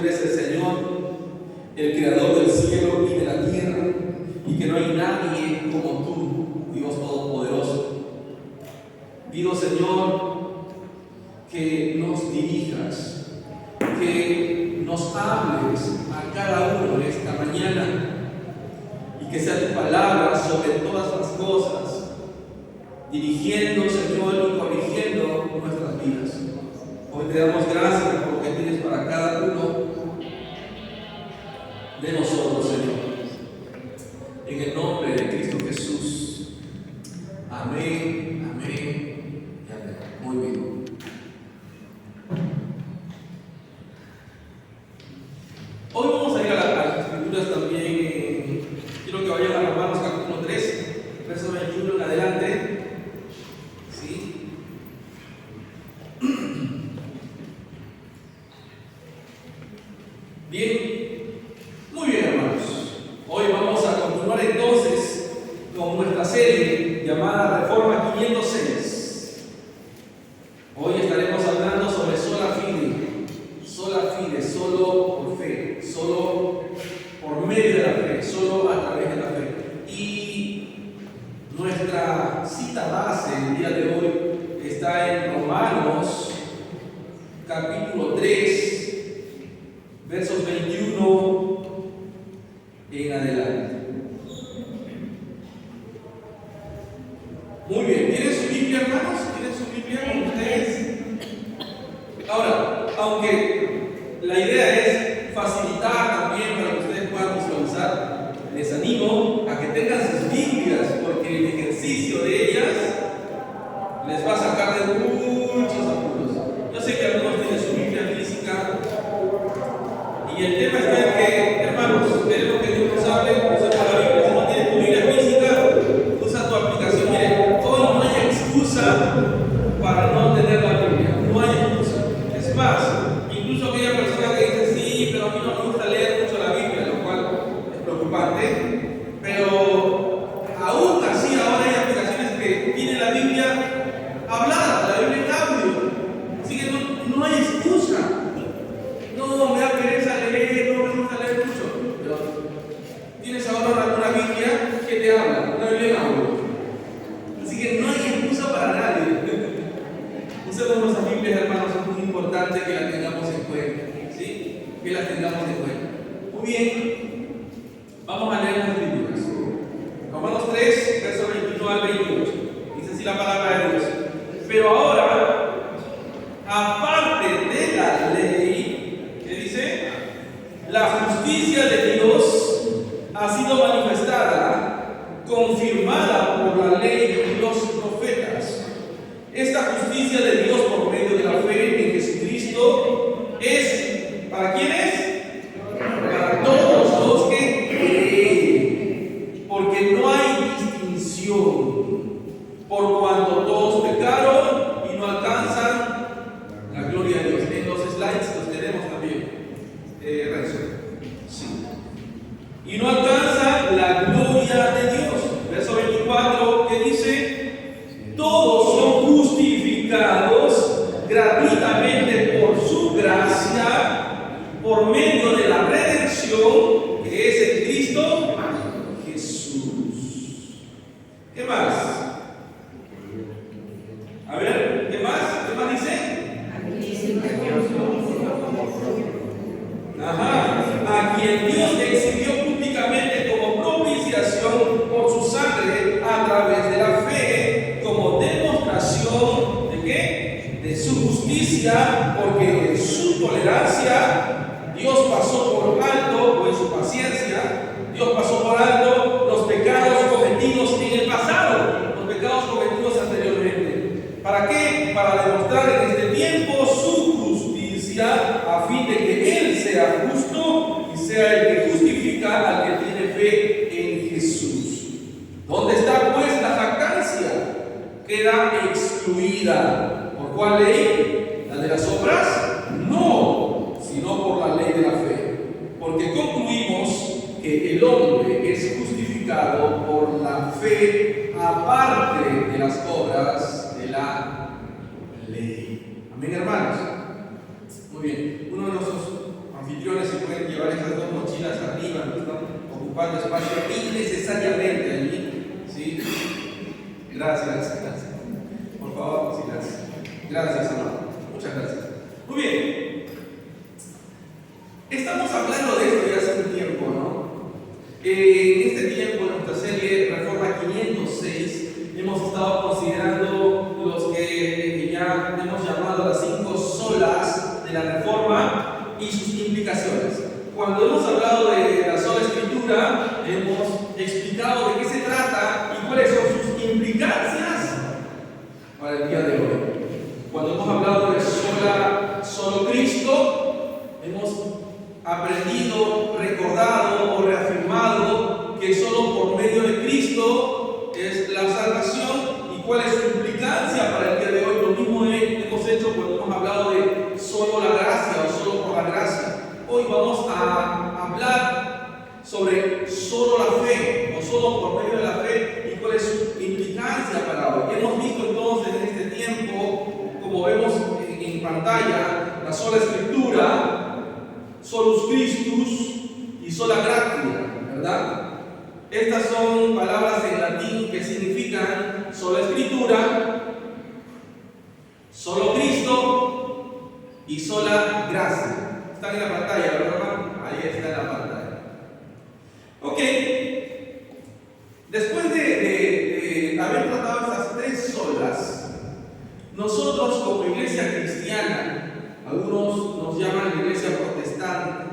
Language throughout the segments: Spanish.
tú eres el Señor, el creador del cielo y de la tierra, y que no hay nadie como tú, Dios Todopoderoso. Pido, Señor, que nos dirijas, que nos hables a cada uno de esta mañana, y que sea tu palabra sobre todas las cosas, dirigiendo, Señor, y corrigiendo nuestras vidas. Hoy te damos gracias por lo que tienes para cada uno de nosotros, Señor. En el nombre de Cristo Jesús. Amén, amén y amén. Muy bien. Hoy vamos a ir a las escrituras también. Quiero que vayan a Romanos capítulo 3, verso 21 en adelante. ¿Sí? Bien, muy bien, hermanos. Hoy vamos a continuar entonces con nuestra serie llamada Reforma 506. Hoy estaremos hablando sobre sola fide, solo por fe, solo por medio de la fe, solo a través de la fe. Y nuestra cita base el día de hoy está en Romanos capítulo 3, versos 21 en adelante. Muy bien, ¿tienen su Biblia, hermanos? ¿Tienen su Biblia con ustedes? Ahora, aunque la idea es facilitar también para que ustedes puedan visualizar, les animo a que tengan sus Biblias, porque el ejercicio de ellas les va a sacar de muchos apuros. Yo sé que algunos tienen su Biblia física, y el tema está en que, hermanos, queremos que Dios nos hable, usa la Biblia. Si no tienes tu Biblia física, usa tu aplicación. Miren, hoy no hay excusa para no tener la Biblia. No hay excusa. Es más, incluso aquella persona que dice, sí, pero a mí no me gusta leer mucho la Biblia, lo cual es preocupante. Pero aún así, ahora hay aplicaciones que tienen la Biblia hablada, la Biblia en audio. Así que no hay excusa. No, me da pereza leer, no me gusta leer mucho. Pero tienes ahora una Biblia que te habla, una Biblia en audio. Así que no hay excusa para nadie. Usemos nuestras Biblias, hermanos, es muy importante que las tengamos en cuenta. ¿Sí? Que las tengamos en cuenta. Muy bien, vamos a leer las escrituras. Romanos 3, versos 21 al 28. Dice así la palabra de Dios. Pero ahora, aparte de la ley, ¿qué dice? La justicia de Dios ha sido manifestada, confirmada por la ley y los profetas. Esta justicia de Dios por medio de la fe en Jesucristo es, ¿para quiénes? Para todos los que creen, porque no hay distinción, por cuanto todos pecaron y no alcanzan la gloria de Dios. En los slides los tenemos también, Renzo. Sí. Y no alcanzan la gloria de Dios. Verso 24, que dice: todos son justificados gratuitamente por su gracia, por medio de la redención que es en Cristo Jesús. ¿Qué más? A ver, ¿qué más? ¿Qué más dice? A quien Dios exhibió públicamente como propiciación por su sangre a través de la fe, como demostración ¿de qué? De su justicia, porque en su tolerancia Dios pasó por alto, o en su paciencia, Dios pasó por alto los pecados cometidos en el pasado, los pecados cometidos anteriormente. ¿Para qué? Para demostrar en este tiempo su justicia, a fin de que Él sea justo y sea el que justifica al que tiene fe en Jesús. ¿Dónde está pues la jactancia? Queda excluida. ¿Por cuál ley? ¿La de las obras? No, sino por la ley de la fe. Porque concluimos que el hombre es justificado por la fe aparte de las obras de la ley. Amén, hermanos. Muy bien. Uno de nuestros anfitriones llevar esas dos mochilas arriba, no están ocupando espacio innecesariamente allí. ¿Sí? Gracias. Por favor, sí, gracias, amado. Muchas gracias. Muy bien. Estamos hablando de esto ya hace un tiempo, ¿no? En este tiempo, en nuestra serie Reforma 506, hemos estado considerando los que ya hemos llamado las 5 solas de la Reforma y sus implicaciones. Cuando hemos hablado de la sola Escritura, hemos explicado de qué se trata y cuáles son sus implicancias para el día de hoy. Cuando hemos hablado de solo Cristo, hemos aprendido, recordado o reafirmado que solo por medio de Cristo es la salvación y cuál es su implicancia para el día de hoy. Lo mismo hemos hecho cuando hemos hablado de solo la gracia o solo por la gracia. Hoy vamos a hablar sobre solo la fe o solo por medio de la fe y cuál es su implicancia para hoy. Hemos visto entonces en este tiempo, como vemos en pantalla, la sola Escritura, solus Christus y sola gratia, ¿verdad? Estas son palabras en latín que significan sola Escritura, solo Cristo y sola gracia. Están en la pantalla, ¿verdad? Ahí está en la pantalla. Ok. Después de haber tratado estas 3 solas, nosotros como iglesia cristiana, algunos nos llaman iglesia protestante,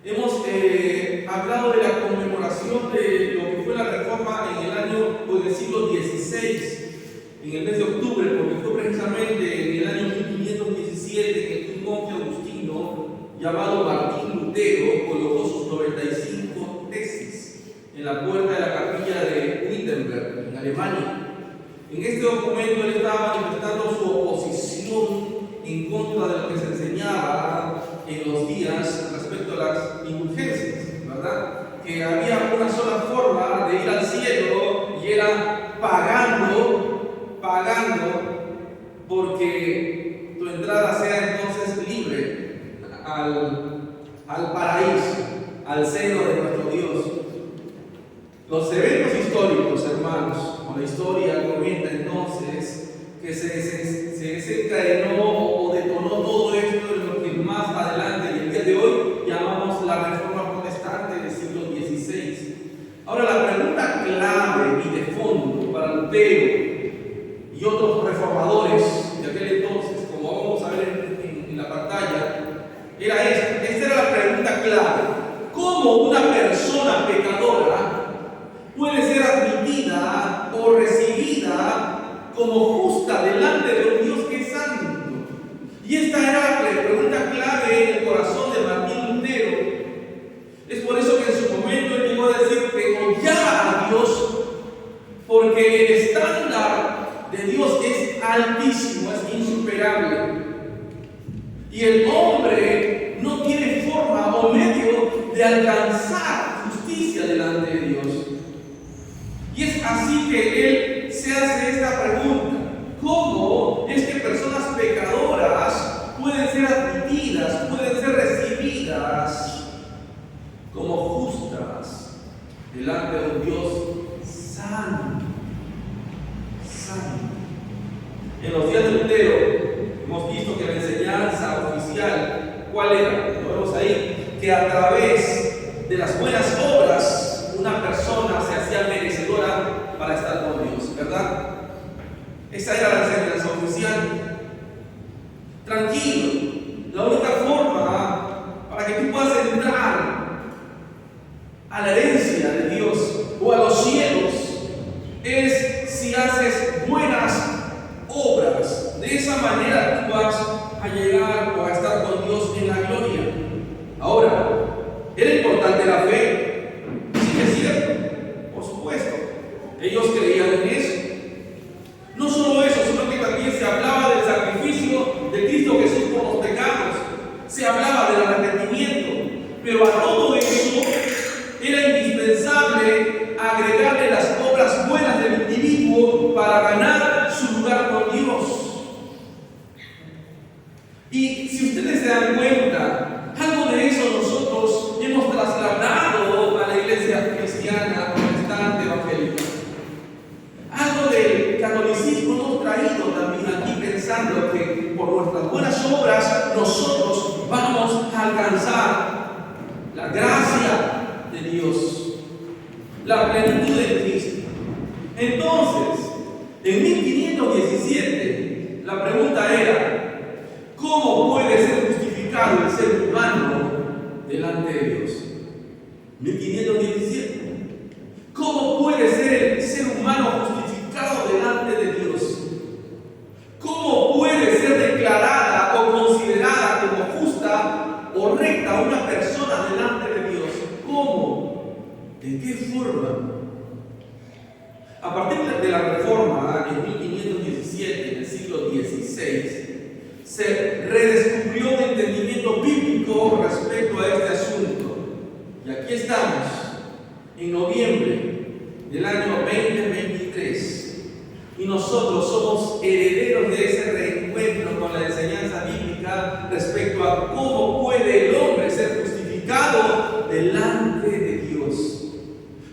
hemos hablado de la conmemoración de lo que fue la Reforma en el año o en el siglo XVI, en el mes de octubre, porque fue precisamente en el año 1517 que un monje agustino llamado Martín Lutero colocó sus 95 tesis en la puerta de la capilla de Wittenberg, en Alemania. En este documento él estaba manifestando su oposición en contra de lo que se enseñaba en los días respecto a las indulgencias, ¿verdad? Que había una sola forma de ir al cielo y era pagando, porque tu entrada sea entonces libre al paraíso, al seno de nuestro Dios. Los eventos históricos, hermanos, o la historia comenta entonces que se desencadenó o detonó todo esto en lo que más adelante y el día de hoy llamamos la Reforma Protestante del siglo XVI. Ahora, la pregunta clave y de fondo para Lutero y otros reformadores de aquel entonces, como vamos a ver en la pantalla, era esta. Esta era la pregunta clave: ¿cómo una persona pecadora puede ser admitida o recibida como justa delante de un Dios que es santo? Y esta era la pregunta clave en el corazón de Martín Lutero. Es por eso que en su momento él llegó a decir que odiaba a Dios, porque el estándar de Dios es altísimo, es insuperable, y el hombre no tiene forma o medio de alcanzar justicia delante de Dios. Y es así que él se hace esta pregunta: ¿cómo es que personas pecadoras pueden ser admitidas, pueden ser recibidas como justas delante de un Dios santo? En los días de Lutero hemos visto que la enseñanza oficial, ¿cuál era? Lo vemos ahí, que a través de las buenas obras una persona se hacía merecedora para estar con Dios, ¿verdad? Esa era la enseñanza oficial. Tranquilo, la única forma para que tú puedas entrar a la herencia de Dios o a los cielos es si haces buenas obras. De esa manera tú vas a llegar o a estar con Dios en la gloria. Ahora, ¿era importante la fe? Sí, es cierto, por supuesto. Ellos creían en eso. No solo eso, sino que también se hablaba del sacrificio de Cristo Jesús por los pecados. Se hablaba del arrepentimiento. Pero a todo eso era indispensable agregarle las obras buenas del individuo para ganar su lugar con Dios. Y si ustedes se dan cuenta, algo de eso nosotros alcanzar la gracia de Dios, la plenitud de Cristo. Entonces, en 1517, la pregunta era: ¿cómo puede ser justificado el ser humano delante de Dios? 1517. ¿Cómo puede ser el ser humano justificado delante de Dios? ¿Cómo puede ser declarada o considerada como justa o recta una persona delante de Dios? ¿Cómo? ¿De qué forma? A partir de la Reforma, en 1517, en el siglo XVI, se redescubrió un entendimiento bíblico respecto a este asunto. Y aquí estamos, en noviembre del año 2023, y nosotros somos herederos de ese reencuentro con la enseñanza bíblica respecto a cómo puede el hombre ser justificado delante de Dios.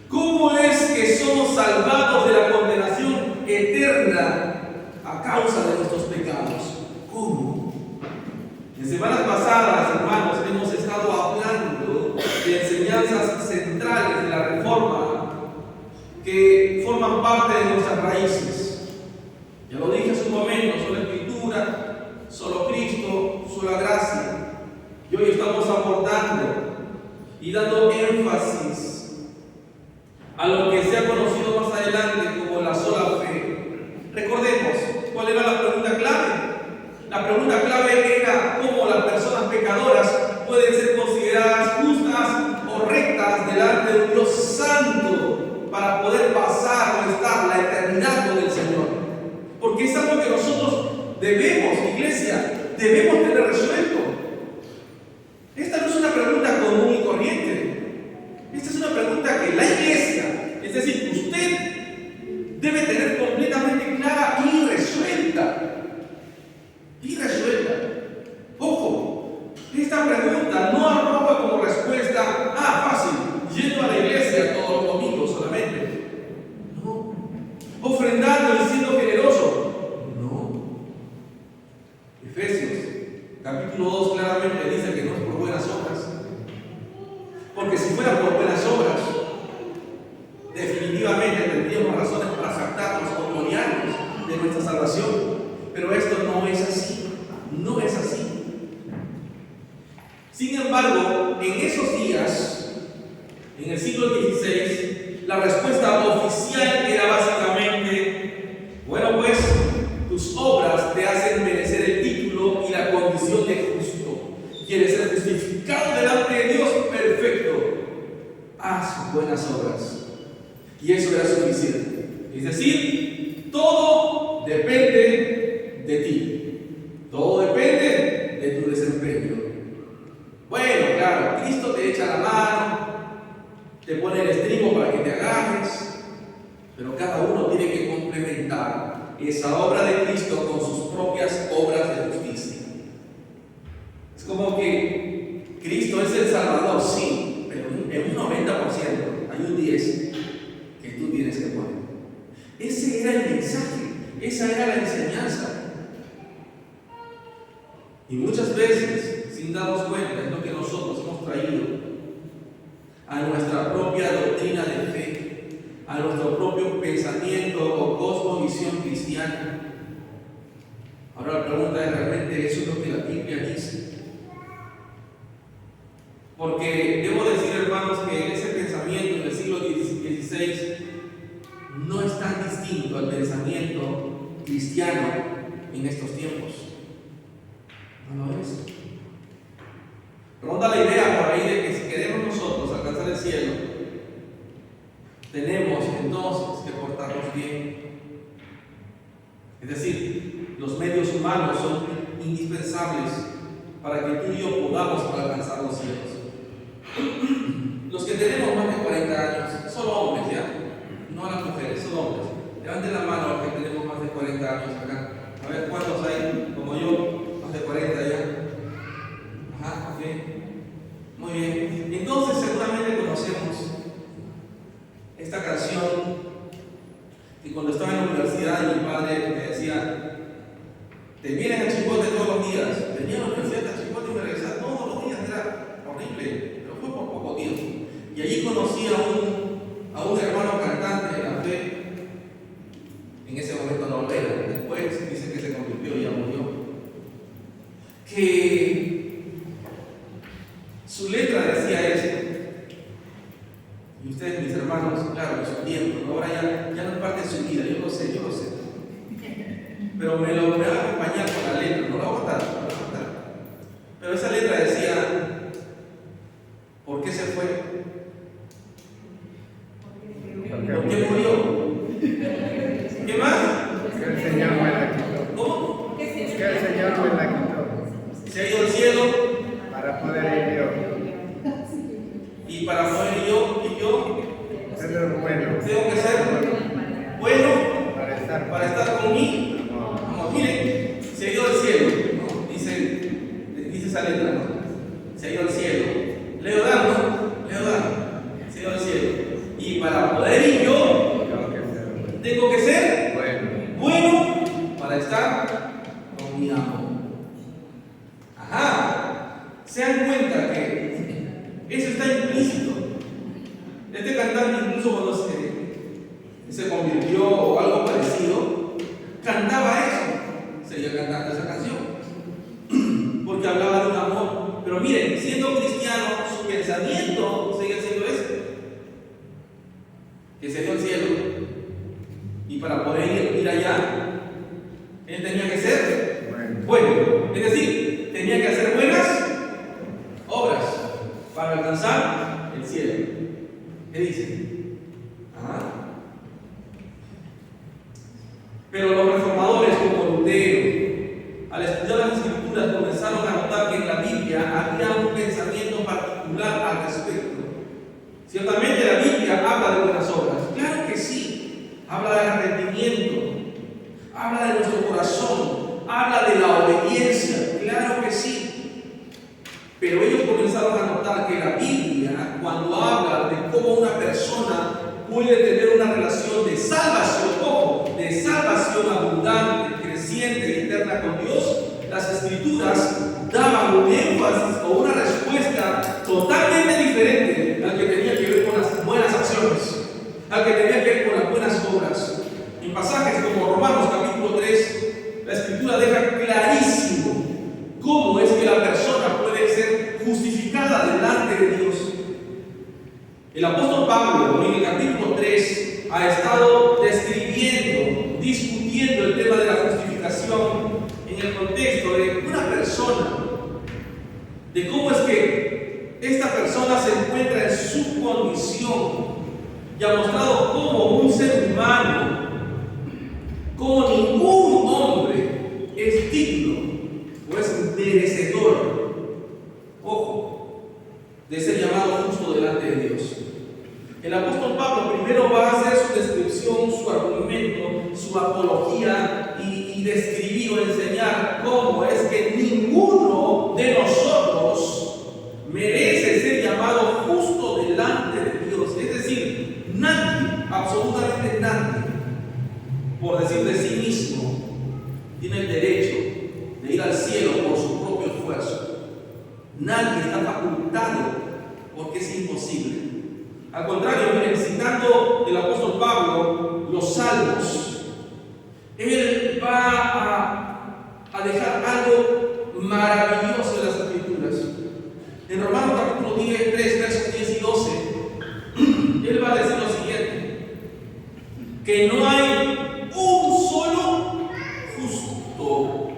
¿Cómo es que somos salvados de la condenación eterna a causa de nuestros pecados? ¿Cómo? En semanas pasadas, hermanos, hemos estado hablando de enseñanzas centrales de la Reforma que forman parte de nuestras raíces. Ya lo dije hace un momento: sola Escritura, solo Cristo, sola gracia. Y hoy estamos abordando y dando énfasis a lo que se ha conocido más adelante como la sola fe. Recordemos, ¿cuál era la pregunta clave? La pregunta clave era cómo las personas pecadoras pueden ser consideradas justas o rectas delante de un Dios santo para poder pasar o estar la eternidad con el Señor. Porque es algo que nosotros debemos, iglesia, debemos tener resuelto. Esta no es una pregunta común y corriente. Esta es una pregunta que la iglesia, es decir, usted, debe tener completamente clara y resuelta. Y resuelta. Ojo, esta pregunta no arroja como respuesta: fácil, yendo a la iglesia todos los domingos solamente. No. Ofrendando y siendo generoso. No. Efesios, capítulo 2, claramente dice que no es por buenas obras. Porque si fuera por buenas obras, definitivamente tendríamos razones para jactarnos o gloriarnos de nuestra salvación. Pero esto no es así. No es así. Sin embargo, en esos días, en el siglo XVI, la respuesta oficial era básicamente: bueno, pues, tus obras te hacen merecer el título y la condición de justo. ¿Quieres ser justificado delante de Dios? Perfecto. Haz buenas obras. Y eso era suficiente. Es decir, todo depende de ti. Todo depende de tu desempeño. Bueno, claro, Cristo te echa la mano, te pone el estribo para que te agarres, pero cada uno tiene que complementar esa obra de Cristo con sus propias obras de justicia. Es como que Cristo es el Salvador, sí, pero en un 90% hay un 10% que tú tienes que poner. Ese era el mensaje, esa era la enseñanza. Y muchas veces, sin darnos cuenta, es lo que nosotros hemos traído a nuestra propia doctrina de fe, a nuestro propio pensamiento o cosmovisión cristiana. Ahora la pregunta es: ¿realmente eso es lo que la Biblia dice? Porque debo decir, hermanos, que ese pensamiento en el siglo XVI no es tan distinto al pensamiento cristiano en estos tiempos. No lo es. Ronda la idea por ahí de que si queremos nosotros alcanzar el cielo, tenemos entonces que portarnos bien. Es decir, los medios humanos son indispensables para que tú y yo podamos alcanzar los cielos. Los que tenemos más de 40 años, solo hombres, ¿ya? No las mujeres, solo hombres. Levanten la mano los que tenemos más de 40 años acá. A ver cuántos hay, como yo, más de 40 ya. Ajá, ok. Muy bien. Entonces seguramente conocemos esta canción que cuando estaba en la universidad mi padre me decía: te vienes a Chipote todos los días. Venía a la universidad a Chipote y me regresaba todos los días. Era Su letra decía esto. Y ustedes, mis hermanos, claro, en su tiempo, ahora ya no es parte de su vida, yo lo sé. Pero me va a acompañar con la letra, no la voy a matar. Pero esa letra decía, ¿por qué se fue? ¿Por qué murió? ¿Qué más? Que el Señor me la quitó. ¿Cómo? Que el Señor me la quitó. Se ha ido al cielo. Para poder ir yo. Y para poder ir yo, Ser bueno. tengo que ser bueno Para estar con mí. Vamos, miren, se ha ido al cielo, ¿no? Dice esa letra, ¿no? Se ha ido al cielo. Leo dando, se ha ido al cielo. Y para poder ir yo, tengo que ser bueno para estar con mi amo. Ajá. Se dan cuenta que eso está implícito. Este cantante, incluso cuando se convirtió o algo parecido, cantaba eso. Seguía cantando esa canción porque hablaba de un amor. Pero miren, siendo cristiano, su pensamiento seguía siendo ese: que se dio al cielo, y para poder ir allá, él tenía que ser bueno. Es decir, tenía que hacer buenas obras para alcanzar el cielo. ¿Qué dice? Pero los reformadores como Lutero, al estudiar las Escrituras, comenzaron a notar que en la Biblia había un pensamiento particular al respecto. Ciertamente la Biblia habla de buenas obras, claro que sí, habla del arrepentimiento, habla de nuestro corazón, habla de la obediencia, claro que sí. Pero ellos comenzaron a notar que la Biblia, cuando habla de cómo una persona puede tener una relación de salvación, de salvación abundante, creciente y eterna con Dios, las Escrituras daban un énfasis o una respuesta totalmente diferente al que tenía que ver con las buenas acciones, al que tenía que ver con las buenas obras. En pasajes como Romanos capítulo 3, la Escritura deja clarísimo cómo es que la persona puede ser justificada delante de Dios. El apóstol Pablo, en el capítulo 3, ha estado describiendo, discutiendo el tema de la justificación en el contexto de una persona, de cómo es que esta persona se encuentra en su condición, y ha mostrado cómo un ser humano, como ningún hombre, es digno o es merecedor, ojo, de ser llamado justo delante de Dios. El apóstol Pablo primero va a hacer su descripción, su argumento, su apología y describir o enseñar cómo es que ninguno de nosotros merece ser llamado justo delante de Dios. Es decir, nadie, absolutamente nadie, por decir de sí mismo, tiene el derecho de ir al cielo por su propio esfuerzo. Nadie está facultado, porque es imposible. Al contrario, miren, citando el apóstol Pablo los salmos, él va a dejar algo maravilloso en las Escrituras. En Romanos capítulo 3, versos 10 y 12, él va a decir lo siguiente: que no hay un solo justo,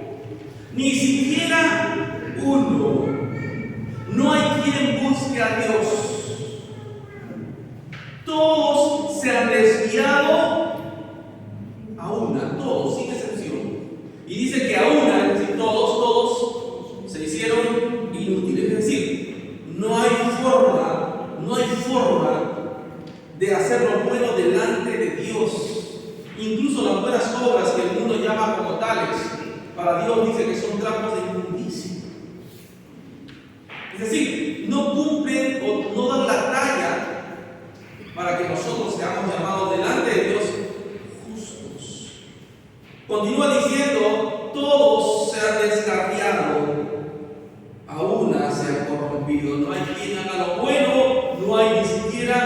ni siquiera uno. No hay quien busque a Dios. Todos se han desviado a una, todos, sin excepción. Y dice que a una, es decir, todos se hicieron inútiles. Es decir, no hay forma de hacer lo bueno delante de Dios. Incluso las buenas obras que el mundo llama como tales, para Dios dice que son trapos de inmundicia. Es decir, no cumplen o no dan la talla para que nosotros seamos llamados delante de Dios justos. Continúa diciendo: todos se han descarriado, a una se han corrompido. No hay quien haga lo bueno, no hay ni siquiera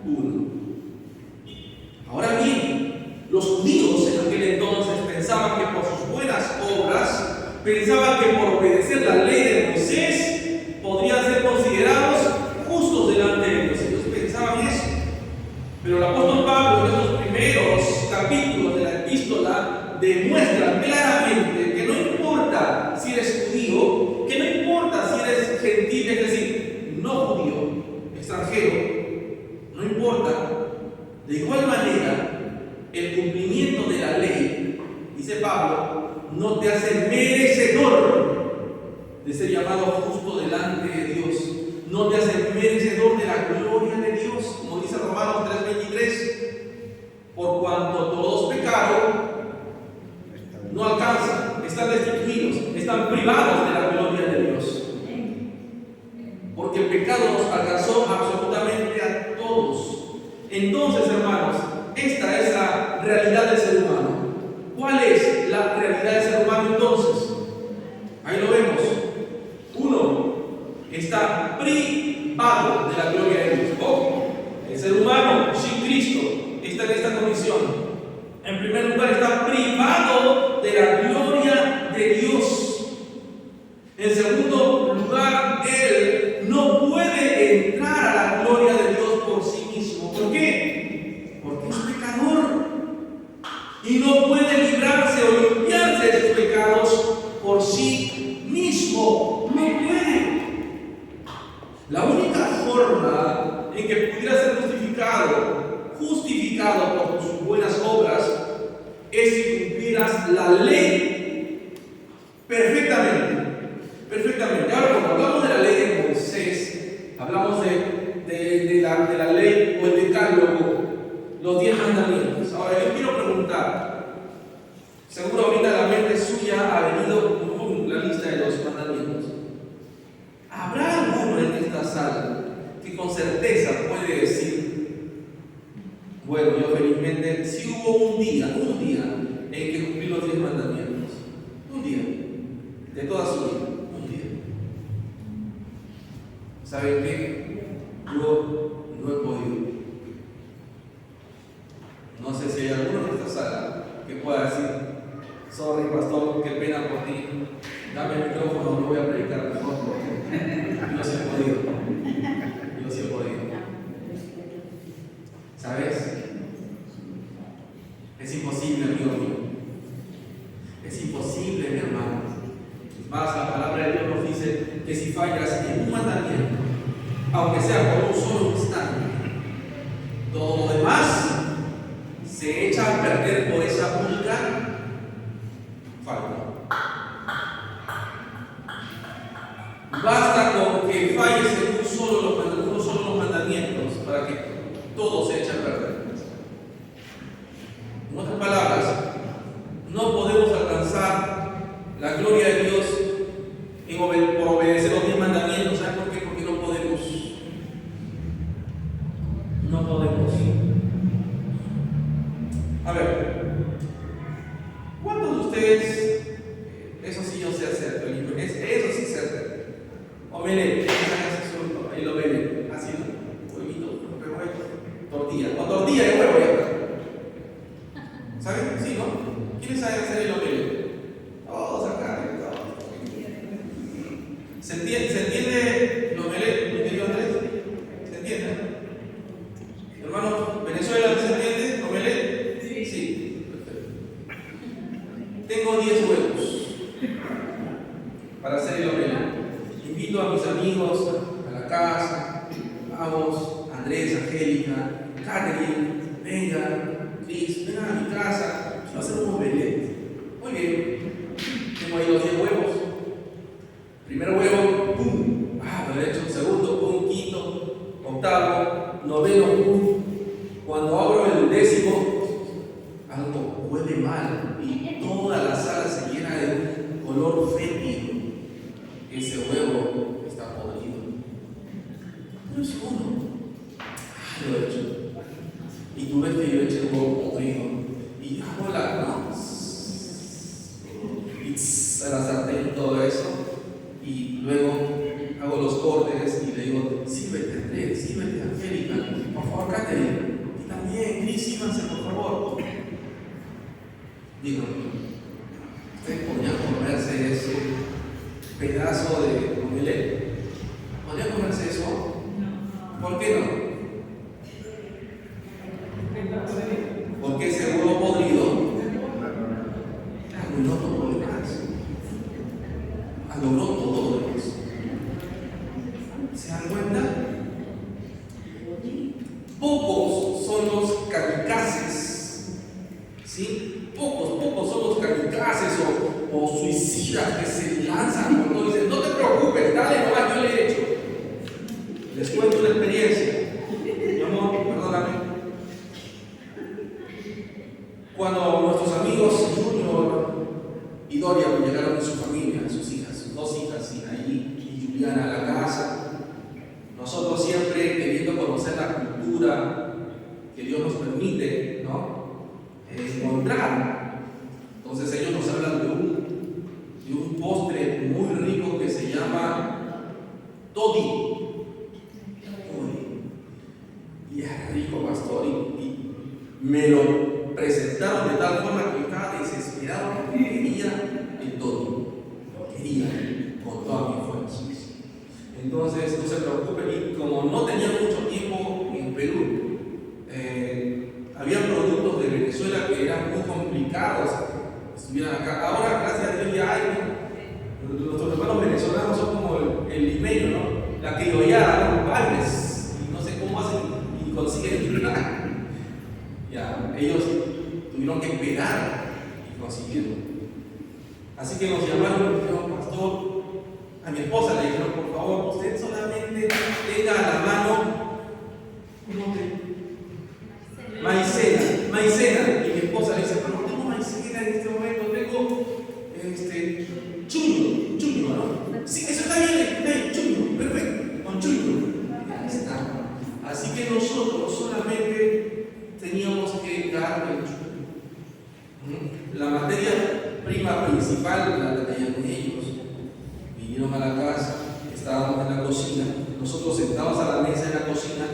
uno. Ahora bien, los judíos en aquel entonces pensaban que por sus buenas obras, pensaban que por obedecer la ley de Moisés podrían ser no te hace merecedor de la gloria de Dios, como dice Romanos 3:23, por cuanto todos pecaron, no alcanzan, están destituidos, están privados de la gloria de Dios. Porque el pecado nos alcanzó absolutamente a todos. Entonces, hermanos, esta es la realidad del ser humano. ¿Cuál es la realidad del ser humano entonces? Ahí lo vemos. Uno, está privado de la gloria de Dios. El ser humano sin Cristo está en esta condición. En primer lugar, está privado de la gloria de Dios. En segundo lugar, él no puede entrar a la gloria de Dios por sí mismo. ¿Por qué? Porque es pecador y no puede librarse o limpiarse de sus pecados por sí mismo. No puede. La única forma en que pudiera ser justificado por sus buenas obras, es si cumplieras la ley perfectamente. Ahora, cuando hablamos de la ley de Moisés, hablamos de la ley o el decálogo, los 10 mandamientos. Ahora, yo quiero preguntar, seguro ahorita a la mente suya ha venido la lista de los mandamientos. ¿Habrá alguno en esta sala que con certeza puede decir, bueno, yo felizmente, si hubo un día en que cumplí los 10 mandamientos? Un día, de toda su vida, un día. ¿Saben qué? Yo no he podido. No sé si hay alguno en esta sala que pueda decir, sorry pastor, qué pena por ti, dame el micrófono, no voy a predicar mejor porque yo sí he podido. ¿Sabes? Es imposible, amigo mío. Es imposible, mi hermano. Más, la palabra de Dios nos dice que si fallas en un mandamiento, aunque sea por un solo instante, todo lo demás se echa a perder por esa única falta. Basta con que falles en uno solo los mandamientos para que todo se eche a perder. En otras palabras, no podemos alcanzar la gloria de Dios por obedecer los 10 mandamientos. ¿Saben por qué? Porque no podemos. No podemos. A ver, ¿cuántos de ustedes, eso sí yo sé hacer, Felipe, eso sí sé hacer? Omelette, ahí lo ven, así, huevito, tortilla, o tortilla de huevo ya está. ¿Saben? ¿Sí, no? ¿Quiénes saben hacer el omelette? Todos acá, todos. ¿Se entiende el omelette, mi querido Andrés? ¿Se entiende? Hermano, ¿Venezuela se entiende el omelette? Sí. Perfecto. Tengo 10 huevos para hacer el omelette. Invito a mis amigos a la casa. Vamos, Andrés, Angélica, Catherine, venga, Cris, vengan a mi casa. Va a hacer un omelette. Muy bien. Tengo ahí los 10 huevos. Primer huevo, ¡pum! Lo he hecho. Segundo, ¡pum! Quinto, octavo, noveno, ¡pum! Cuando abro el 10º, algo huele mal y toda la sala se llena de color fétido. Ese huevo está podrido. No es uno. Lo he hecho. Y tú ves que yo eché el huevo podrido. Y hago a la sartén, todo eso. Y luego hago los cortes y le digo, sírvete Andrés, sírvete Angélica, por favor Catherine, y también Cris, sírvanse por favor. Digo, ustedes podrían comerse ese pedazo de omelette. ¿Podrían comerse eso? ¿Por qué no? Porque ese huevo podrido arruinó todo lo demás. Logró todo lo demás. ¿Se dan cuenta? Pocos son los kamikazes, ¿sí? Pocos son los kamikazes o suicidas que se lanzan cuando dicen, no te preocupes, dale nomás, yo le he hecho. Les cuento una experiencia. Mi amor, perdóname. Cuando nuestros amigos Junior y Dorian llegaron con su familia, sus hijas, sus dos hijas, Sinaí y Juliana, a la casa, nosotros siempre queriendo conocer la cultura que Dios nos permite, ¿no? Encontrar. Entonces ellos nos hablan de un postre muy rico que se llama toddy. Y es rico, pastor, y me lo presentaron de tal forma que estaba desesperado porque quería el toddy. Lo quería con todas mis fuerzas. Entonces, no se preocupen, y como no tenía mucho tiempo en Perú, había productos de Venezuela que eran muy complicados que estuvieran acá. Ahora, gracias a Dios, ya hay, ¿no? Nuestros hermanos venezolanos son como el limeño, ¿no? La criollada, los bailes, y no sé cómo hacen y consiguen nada. Ya, ellos tuvieron que esperar y consiguieron. Así que nos llamaron y nos dijeron, pastor, a mi esposa le dijeron, por favor, usted solamente tenga a la mano maicena. Y mi esposa le dice, pero no tengo maicena en este momento, tengo chuño, ¿no? Sí, eso está bien, chuño, perfecto, con chuño. Ahí está. Así que nosotros solamente teníamos que dar el chuño. La materia prima principal la tenían ellos. Vinieron a la casa, estábamos en la cocina, nosotros sentados a la mesa en la cocina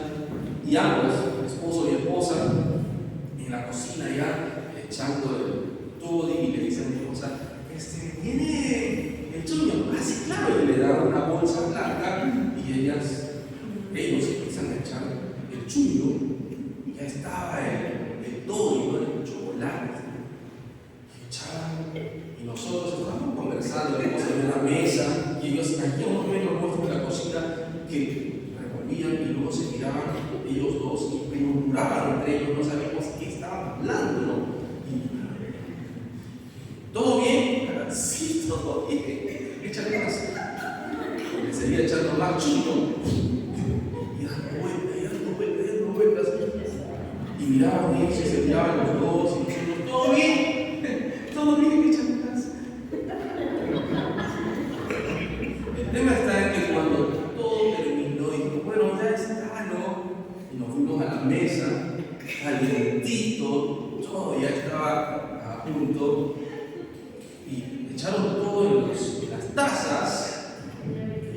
y ambos, esposo y esposa, en la cocina ya echando todo y le dicen a mi esposa, ¿viene el chuño? Ah, sí, claro, y le dan una bolsa blanca y ellos empiezan a echar el chuño y ya estaba el todo, el chocolate. Y nosotros estábamos conversando, en la mesa, y ellos allí unos metros nuestros de la cocina que revolvían y luego se miraban ellos dos y murmuraban entre ellos, no sabíamos qué estaban hablando, ¿no? Y, ¿todo bien? Sí, todo bien. Échale más. Le seguía echando más chulo. Y dando vueltas. Y miraban ellos y se miraban los dos y nosotros, ¿todo bien? Todo bien, échale más. El tema está en que cuando todo terminó, dijo, bueno, ya está, ¿no? Y nos fuimos a la mesa, calientito, todo ya estaba a punto. Y echaron todo en las tazas.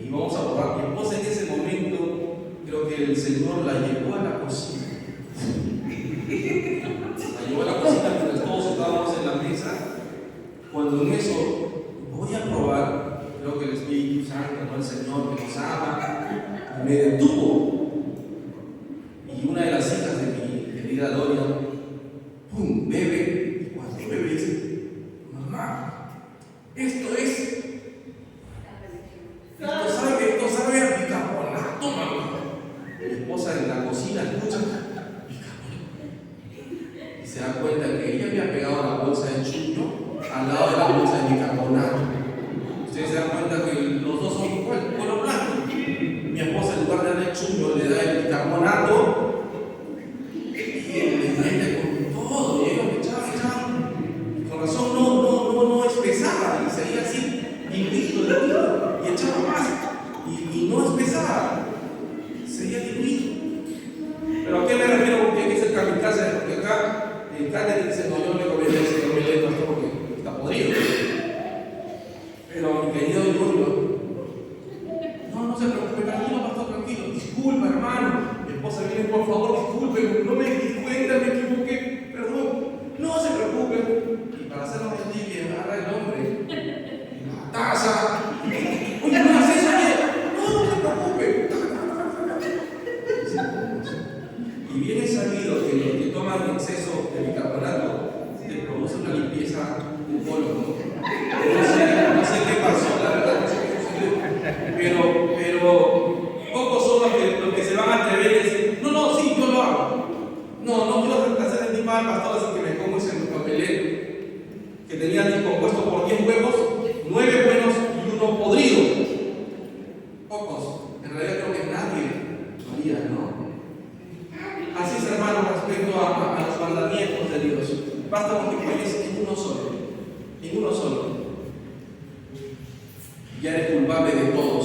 Y vamos a probar. Mi esposa en ese momento, creo que el Señor la llevó a la cocina. La llevó a la cocina mientras todos estábamos en la mesa. Cuando en eso voy a probar, creo que el Espíritu Santo, ¿no? El Señor que nos ama, me detuvo. Y una de las hijas de mi querida Doria, ¡pum!, bebe. Y cuando bebe dice, mamá, esto sabe a bicarbonato, mamá. Mi esposa en la cocina escucha y se da cuenta que ella había pegado la bolsa de chuño al lado de la bolsa de bicarbonato. Ustedes se dan cuenta que los dos son color blanco. Mi esposa, en lugar de darle chuño, le da el bicarbonato y le mete con todo. Y ellos me echaban. Con razón no espesaba y seguía así, diluido, y echaba más. Y no espesaba, seguía diluido. Pero ¿a qué me refiero? Porque hay que cerca de mi casa, porque acá el cáter dice, no, yo no me comí esto porque está podrido. Pero mi querido Julio, no se preocupe, tranquilo, pastor, tranquilo. Disculpa, hermano. Mi esposa viene, por favor, disculpe, no me di cuenta, me equivoqué, perdón. No se preocupe. Y para hacerlo mentir, que agarra el hombre en la taza. Oye, no haces eso, no se preocupe. Y bien es sabido que los que toman exceso de bicarbonato te produce una limpieza de colon, ¿no? No sé qué pasó, la verdad, no sé qué sucedió. Pero pocos son los que se van a atrever a decir, no, sí, yo lo hago. No quiero hacer en uno solo. Ya eres culpable de todos,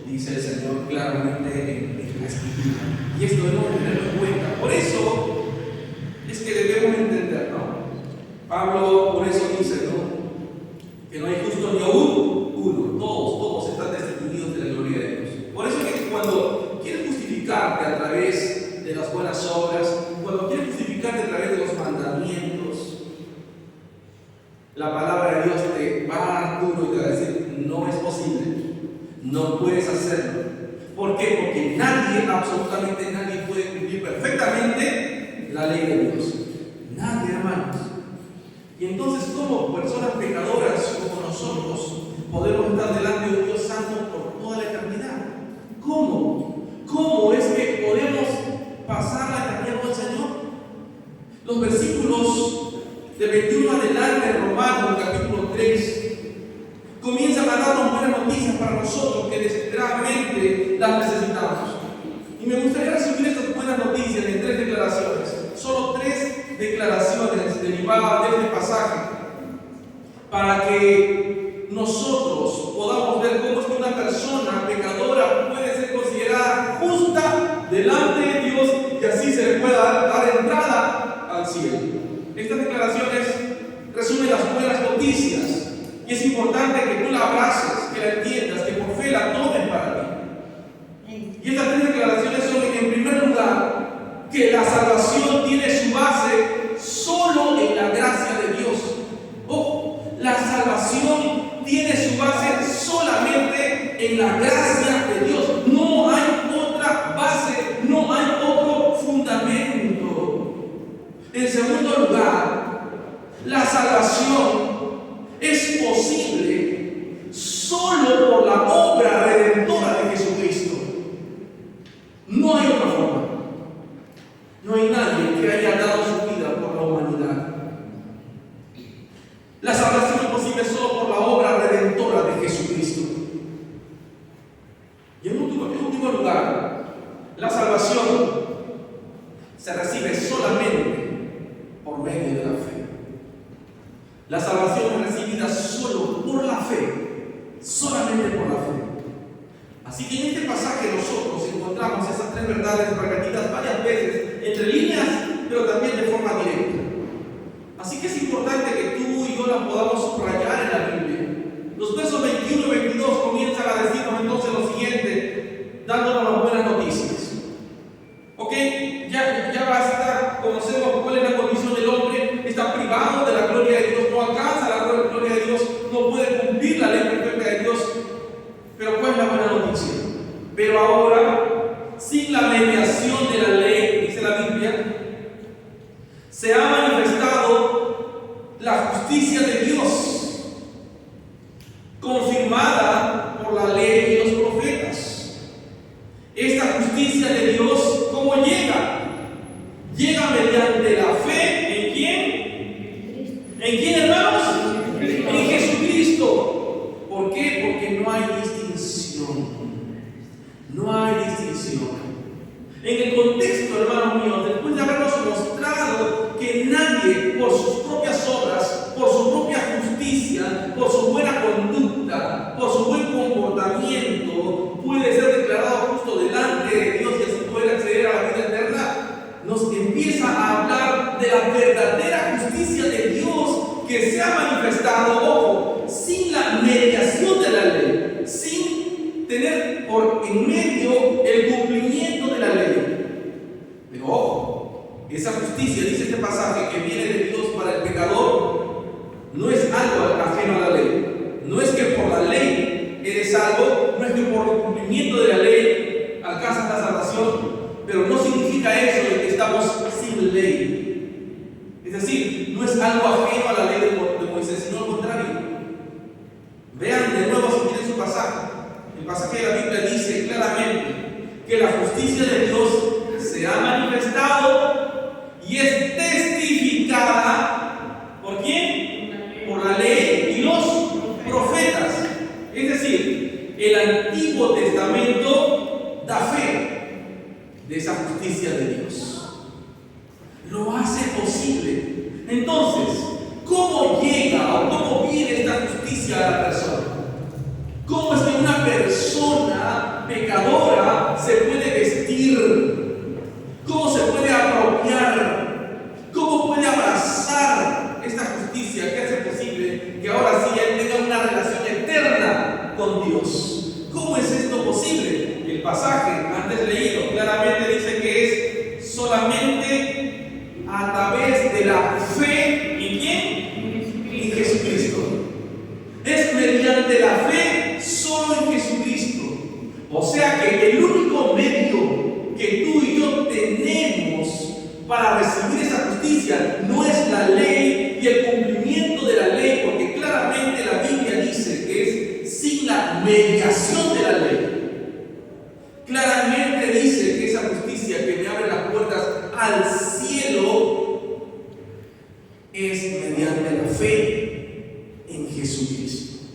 dice el Señor claramente en la Escritura. Y esto debemos tenerlo en cuenta. Por eso es que debemos entender, ¿no? Pablo por eso dice, ¿no?, que no hay justo ni aún uno. Todos están destituidos de la gloria de Dios. Por eso es que cuando quieres justificarte a través de las buenas obras, cuando quieres justificarte a través de los mandamientos, la palabra de Dios te va a dar duro y te va a decir: no es posible, no puedes hacerlo. ¿Por qué? Porque nadie, absolutamente nadie, puede cumplir perfectamente la ley de Dios. Nadie, hermanos. Y entonces, ¿cómo personas pecadoras como nosotros podemos estar delante de un Dios santo por toda la eternidad? ¿Cómo? ¿Cómo es que podemos pasar la eternidad con el Señor? Los versículos de 21 adelante de Romanos, capítulo 3, comienzan a darnos buenas noticias para nosotros que desesperadamente las necesitamos. Y me gustaría resumir estas buenas noticias en 3 declaraciones. Solo 3 declaraciones derivadas de este pasaje, para que nosotros podamos ver cómo es que una persona pecadora puede ser considerada justa delante de Dios y así se le pueda dar entrada al cielo. Estas declaraciones resumen las buenas noticias y es importante que tú la abraces, que la entiendas, que por fe la tomes para ti. Y estas 3 declaraciones son, en primer lugar, que la salvación tiene su base solo en la gracia de Dios. Ojo, la salvación tiene su base solamente en la gracia de Dios. No hay otra base, no hay otro fundamento. En segundo lugar, la salvación es posible solo por la obra redentora de Jesucristo. No hay otra forma. No hay nadie que haya dado su vida por la humanidad. La salvación es posible solo por la obra redentora de Jesucristo. Y en último lugar, la salvación se recibe solamente por medio de la fe. La salvación es recibida solo por la fe, solamente por la fe. Así que en este pasaje nosotros encontramos esas 3 verdades repetidas varias veces, entre líneas, pero también de forma directa. Así que es importante que tú y yo la podamos subrayar en la Biblia. Los versos 21 y 22 comienzan a decirnos entonces lo siguiente, dándonos las buenas noticias. ¿Ok? Ya basta, conocemos cuál es la condición del hombre, está privado de la gloria de Dios, no alcanza la gloria de Dios, no puede cumplir la ley perfecta de Dios. Pero ¿cuál es la buena noticia? Pero ahora, sin la mediación de la ley, dice la Biblia, se ha manifestado la justicia de Dios, confirmada por la ley y los profetas. Esta justicia de Dios, ¿cómo llega? Llega mediante la fe. ¿En quién? ¿En quién, hermanos? En Jesucristo. ¿Por qué? Porque no hay distinción. No hay distinción. En el contexto, hermanos míos, después de habernos mostrado que nadie, por sus propias obras, por su propia justicia, por su buena conducta, por su buen comportamiento, puede ser declarado justo delante de Dios y así poder acceder a la vida eterna, nos empieza a hablar de la verdadera justicia de Dios que se ha manifestado, ojo, sin la mediación de la ley, sin tener por en medio el cumplimiento de la ley. Pero ojo, esa justicia, dice este pasaje, que viene de Dios para el pecador, no es algo ajeno a la ley. No es que por la ley eres salvo, no es que por el cumplimiento de la ley alcanzas la salvación, pero no significa eso de que estamos sin ley. Es decir, no es algo ajeno a la ley de Moisés, sino al contrario. Vean de nuevo si quieren su pasaje. El pasaje de la Biblia dice claramente que la justicia de Dios se ha manifestado y es testificada ¿por quién? Por la ley y los profetas. Es decir, el Antiguo Testamento da fe de esa justicia de Dios. Lo hace posible. Entonces, ¿Cómo llega o cómo viene esta justicia a la persona? ¿Cómo es que una persona pecadora se puede vestir? ¿Cómo se puede apropiar? ¿Cómo puede abrazar esta justicia que hace posible que ahora sí él tenga una relación eterna con Dios? ¿Cómo es esto posible? El pasaje antes leído claramente dice que es solamente a través de la fe. ¿En quién? En Jesucristo. Es mediante la fe solo en Jesucristo. O sea que el único medio que tú y yo tenemos para recibir esa justicia no es la ley y el cumplimiento de la ley, porque claramente la Biblia dice que es sin la mediación de la ley. Claramente dice que esa justicia que me abre las puertas al cielo es mediante la fe en Jesucristo,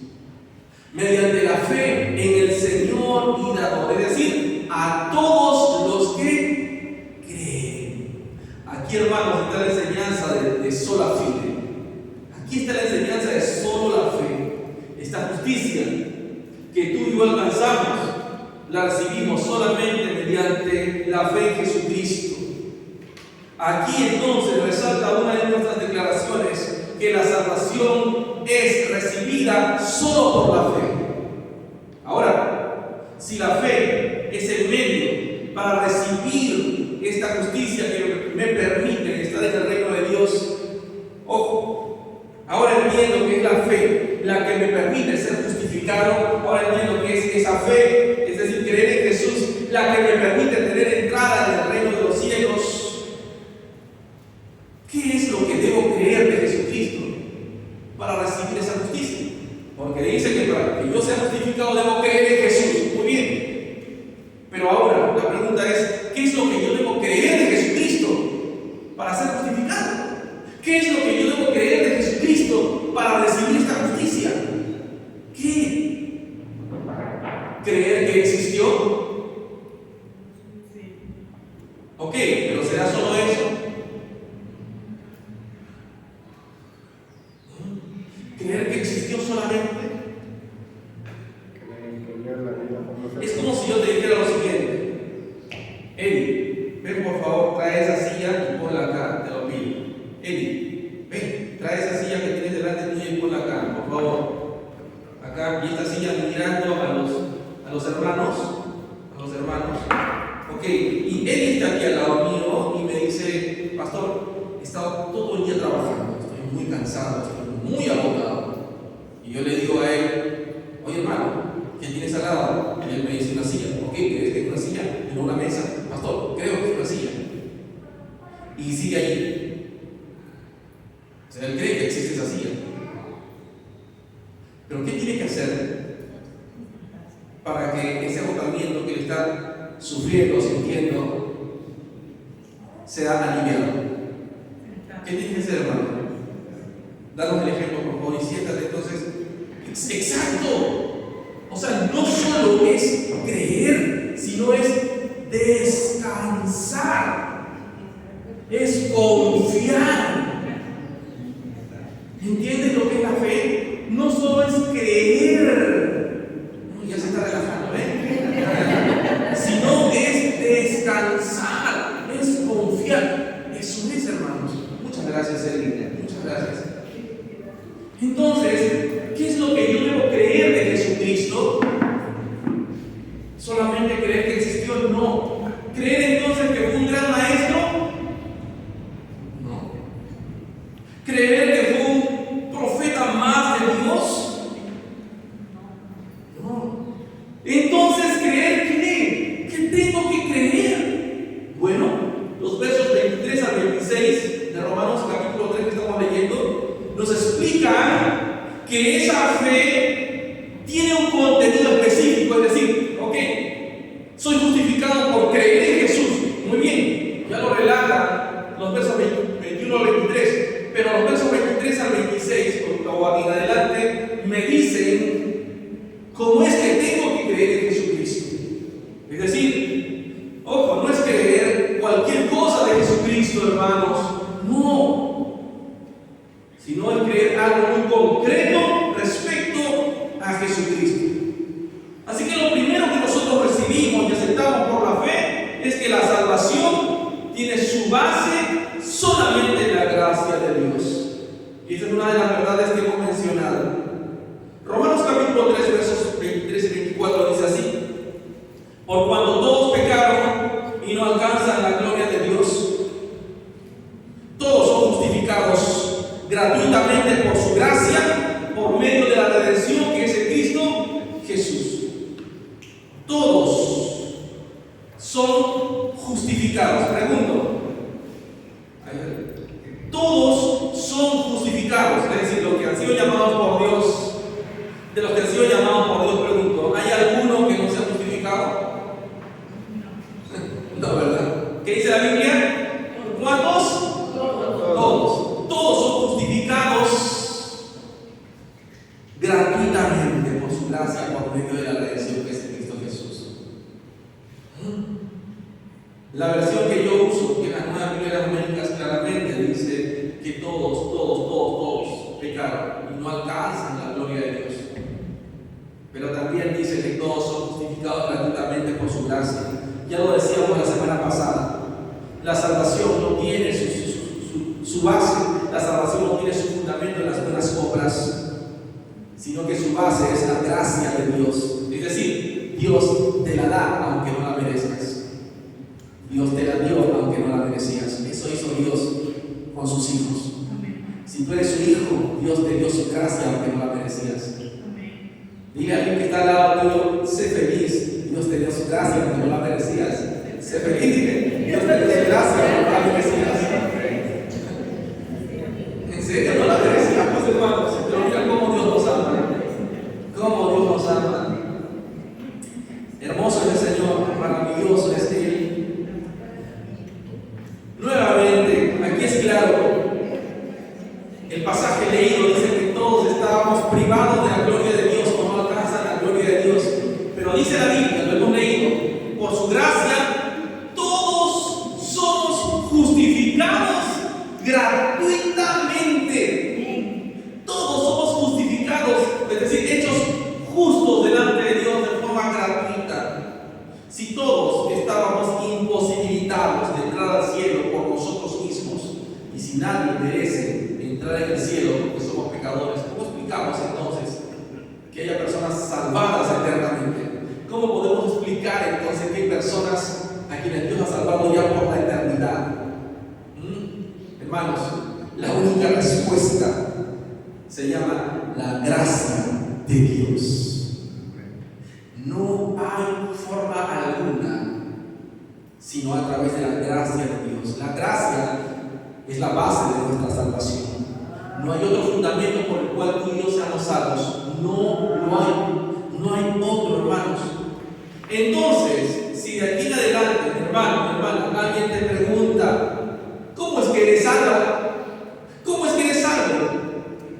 mediante la fe en el Señor y dador, es decir, a todos los que creen. Aquí, hermanos, está la enseñanza de sola fide. Aquí está la enseñanza de solo la fe. Esta justicia que tú y yo alcanzamos la recibimos solamente mediante la fe en Jesucristo. Aquí entonces resalta una de nuestras declaraciones, que la salvación es recibida solo por la fe. Ahora, si la fe es el medio para recibir esta justicia que me permite estar en el reino de Dios, ojo, ahora entiendo que es la fe la que me permite ser justificado. Ahora entiendo que es esa fe, es decir, creer en Jesús, la que me permite tener entrada en el reino de los cielos. ¿Qué es lo que debo creer de Jesucristo para recibir esa justicia? Porque dice que para que yo sea justificado debo creer en Jesús. Muy bien. Pero ahora la pregunta es, ¿qué es lo que yo debo creer de Jesucristo para ser justificado? ¿Qué es lo que yo debo creer de Jesucristo para recibir esta justicia? ¿Qué? ¿Creer que existió? Ok, pero ¿será solo eso? ¿Creer que existió solamente? Es como si yo te dijera lo siguiente: Eddie, ven por favor, trae esa silla y ponla acá, te lo pido. Eddie, ven, trae esa silla que tienes delante tuya y ponla acá, por favor. Acá, y esta silla mirando a los hermanos. Ok, y Eddie está aquí al lado mío y me dice: pastor, he estado todo el día trabajando, estoy muy cansado, estoy muy agotado. Y yo le digo a él: oye hermano, ¿qué tienes al lado? Y él me dice: una silla. ¿Ok? ¿Crees que es una silla y no una mesa? Pastor, creo que es una silla. Y sigue allí. O sea, él cree que existe esa silla. Pero ¿qué tiene que hacer para que ese agotamiento que él está sufriendo, sintiendo, sea aliviado? ¿Qué tiene que hacer, hermano? Danos el ejemplo, por favor, y siéntate entonces. Exacto. O sea, no solo es creer, sino es descansar, es confiar. ¿Entiendes lo que es la fe? No solo es creer, ya se está relajando, sino es descansar, es confiar. Eso es, hermanos. Muchas gracias, Elina. Muchas gracias. Entonces, ¿qué es lo que yo debo creer de Jesucristo? ¿Solamente creer que existió? No. ¿Creer entonces que fue un gran maestro? No. ¿Creer que fue un profeta más de Dios? Y esta es una de las verdades que hemos mencionado. Romanos capítulo 3, versos 23 y 24 dice así: por cuando todos pecaron y no alcanzan la gloria de Dios, todos son justificados gratuitamente por su gracia, por medio de la redención que es en Cristo Jesús. Todos son justificados. Pregunto, todos son justificados, es decir, los que han sido llamados por Dios. De los que han sido llamados por Dios, pregunto, ¿hay alguno que no sea justificado? No, ¿verdad? ¿Qué dice la Biblia? ¿Cuántos? Todos. Todos son justificados gratuitamente por su gracia, por medio de la redención que es en Cristo Jesús. La versión que yo uso, que es la Nueva Biblia de las Américas, claramente dice que todos pecaron y no alcanzan la gloria de Dios. Pero también dice que todos son justificados gratuitamente por su gracia. Ya lo decíamos la semana pasada. La salvación no tiene su base, la salvación no tiene su fundamento en las buenas obras, sino que su base es la gracia de Dios. Es decir, Dios te la da aunque no la merezcas. Dios te la dio aunque no la merecías. Eso hizo Dios con sus hijos. Si tú eres su hijo, Dios te dio su gracia aunque no la merecías. Dile a alguien que está al lado tuyo: sé feliz, Dios te dio su gracia aunque no la merecías. Sé feliz, dile: Dios te dio su gracia aunque no la merecías. En serio, no la merecíamos, hermanos. Pero mira cómo Dios nos ama. Cómo Dios nos ama. Hermoso es el Señor, maravilloso es Él. Nuevamente, aquí es claro. El pasaje leído dice que todos estábamos privados de la gloria de Dios, o no alcanzan la gloria de Dios. Pero dice la Biblia, lo hemos leído: por su gracia, todos somos justificados gratuitamente. Todos somos justificados, es decir, hechos justos delante de Dios de forma gratuita. Si todos estábamos imposibilitados de entrar al cielo por nosotros mismos, y si nadie merece entrar en el cielo porque somos pecadores, ¿cómo explicamos entonces que haya personas salvadas eternamente? ¿Cómo podemos explicar entonces que hay personas a quienes Dios ha salvado ya por la eternidad? Hermanos, la única respuesta se llama la gracia de Dios. No hay forma alguna sino a través de la gracia de Dios. La gracia es la base de nuestra salvación. No hay otro fundamento por el cual tú y yo seamos salvos. No hay otro, hermanos. Entonces, si de aquí en adelante, hermano, alguien te pregunta: ¿cómo es que eres salvo? ¿Cómo es que eres salvo?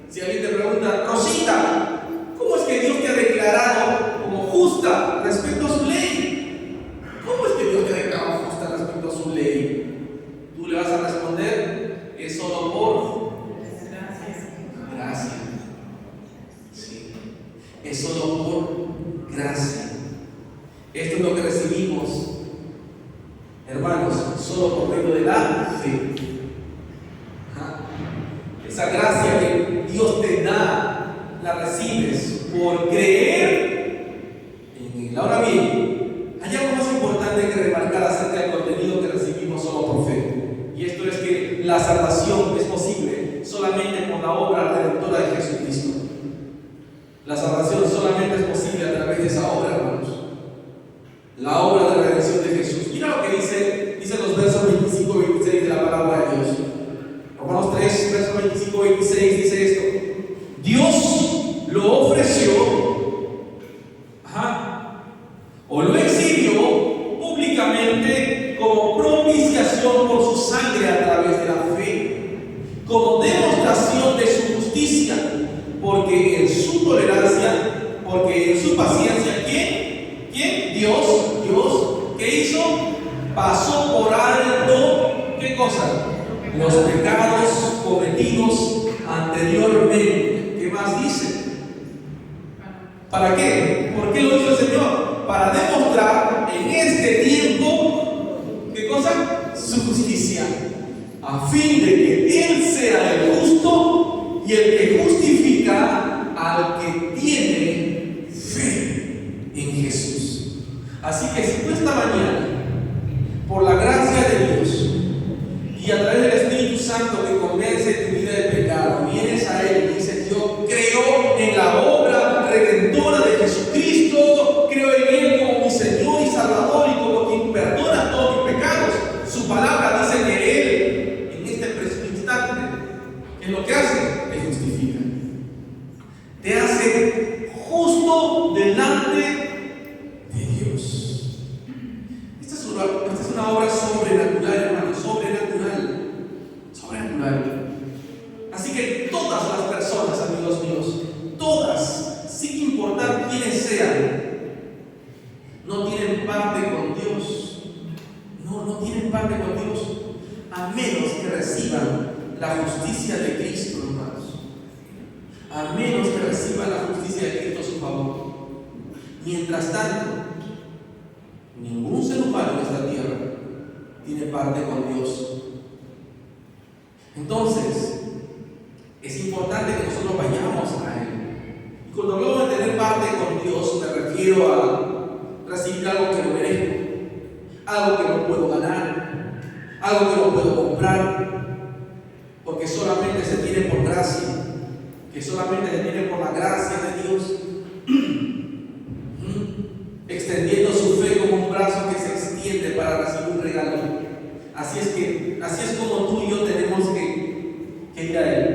Si alguien te pregunta: Rosita, ¿cómo es que Dios te ha declarado como justa respecto a su ley? ¿Cómo es que Dios te ha declarado justa respecto a su ley? Tú le vas a responder: es solo por gracia. Sí. Es solo por gracia. Esto es lo que recibimos, hermanos, solo por medio de la fe. Esa gracia que Dios te da, la recibes por creer en Él. Ahora bien, hay algo más importante que remarcar acerca del contenido que recibimos solo por fe. Y esto es que la salvación es posible solamente por la obra redentora de Jesucristo. La salvación solamente es posible a través de esa obra, hermanos. La obra de redención de Jesús. Mira lo que dice los versos 25 y 26 de la palabra de Dios. Romanos 3, versos 25 y 26 dice esto: Dios lo ofreció, o lo exhibió públicamente como propiciación por su sangre a través de la fe, como demostración de su justicia, porque en su tolerancia, porque en su paciencia, ¿quién? Dios, ¿qué hizo? Pasó por alto, ¿qué cosa? Los pecados cometidos anteriormente. ¿Qué más dice? ¿Para qué? ¿Por qué lo hizo el Señor? Para demostrar en este tiempo, ¿qué cosa? Su justicia, a fin de que Él sea el justo y el que justifica al que tiene fe en Jesús. Así que si tú esta mañana, por la gracia de Dios y a través del Espíritu Santo que convence tu vida de pecado, vienes a Él y dices: yo creo en la obra redentora de Jesucristo, creo en Él como mi Señor y Salvador y como quien perdona todos mis pecados. Su palabra dice que Él, en este preciso instante, ¿qué es lo que hace? Te justifica, te hace justo delante de Dios. Esta es una obra sobrenatural, hermano, sobrenatural. Así que todas las personas, amigos míos, todas, sin importar quiénes sean, no tienen parte con Dios. No tienen parte con Dios, a menos que reciban la justicia de Cristo, hermanos. A menos que reciban la justicia de Cristo a su favor. Mientras tanto, ningún ser humano en esta tierra tiene parte con Dios. Entonces, es importante que nosotros vayamos a Él. Y cuando hablo de tener parte con Dios, me refiero a recibir algo que no merezco, algo que no puedo ganar, algo que no puedo comprar, porque solamente se tiene por gracia, que solamente se tiene por la gracia de Dios, extendiendo su fe como un brazo que se extiende para recibir un regalo. Así es como tú y yo tenemos que ir a Él.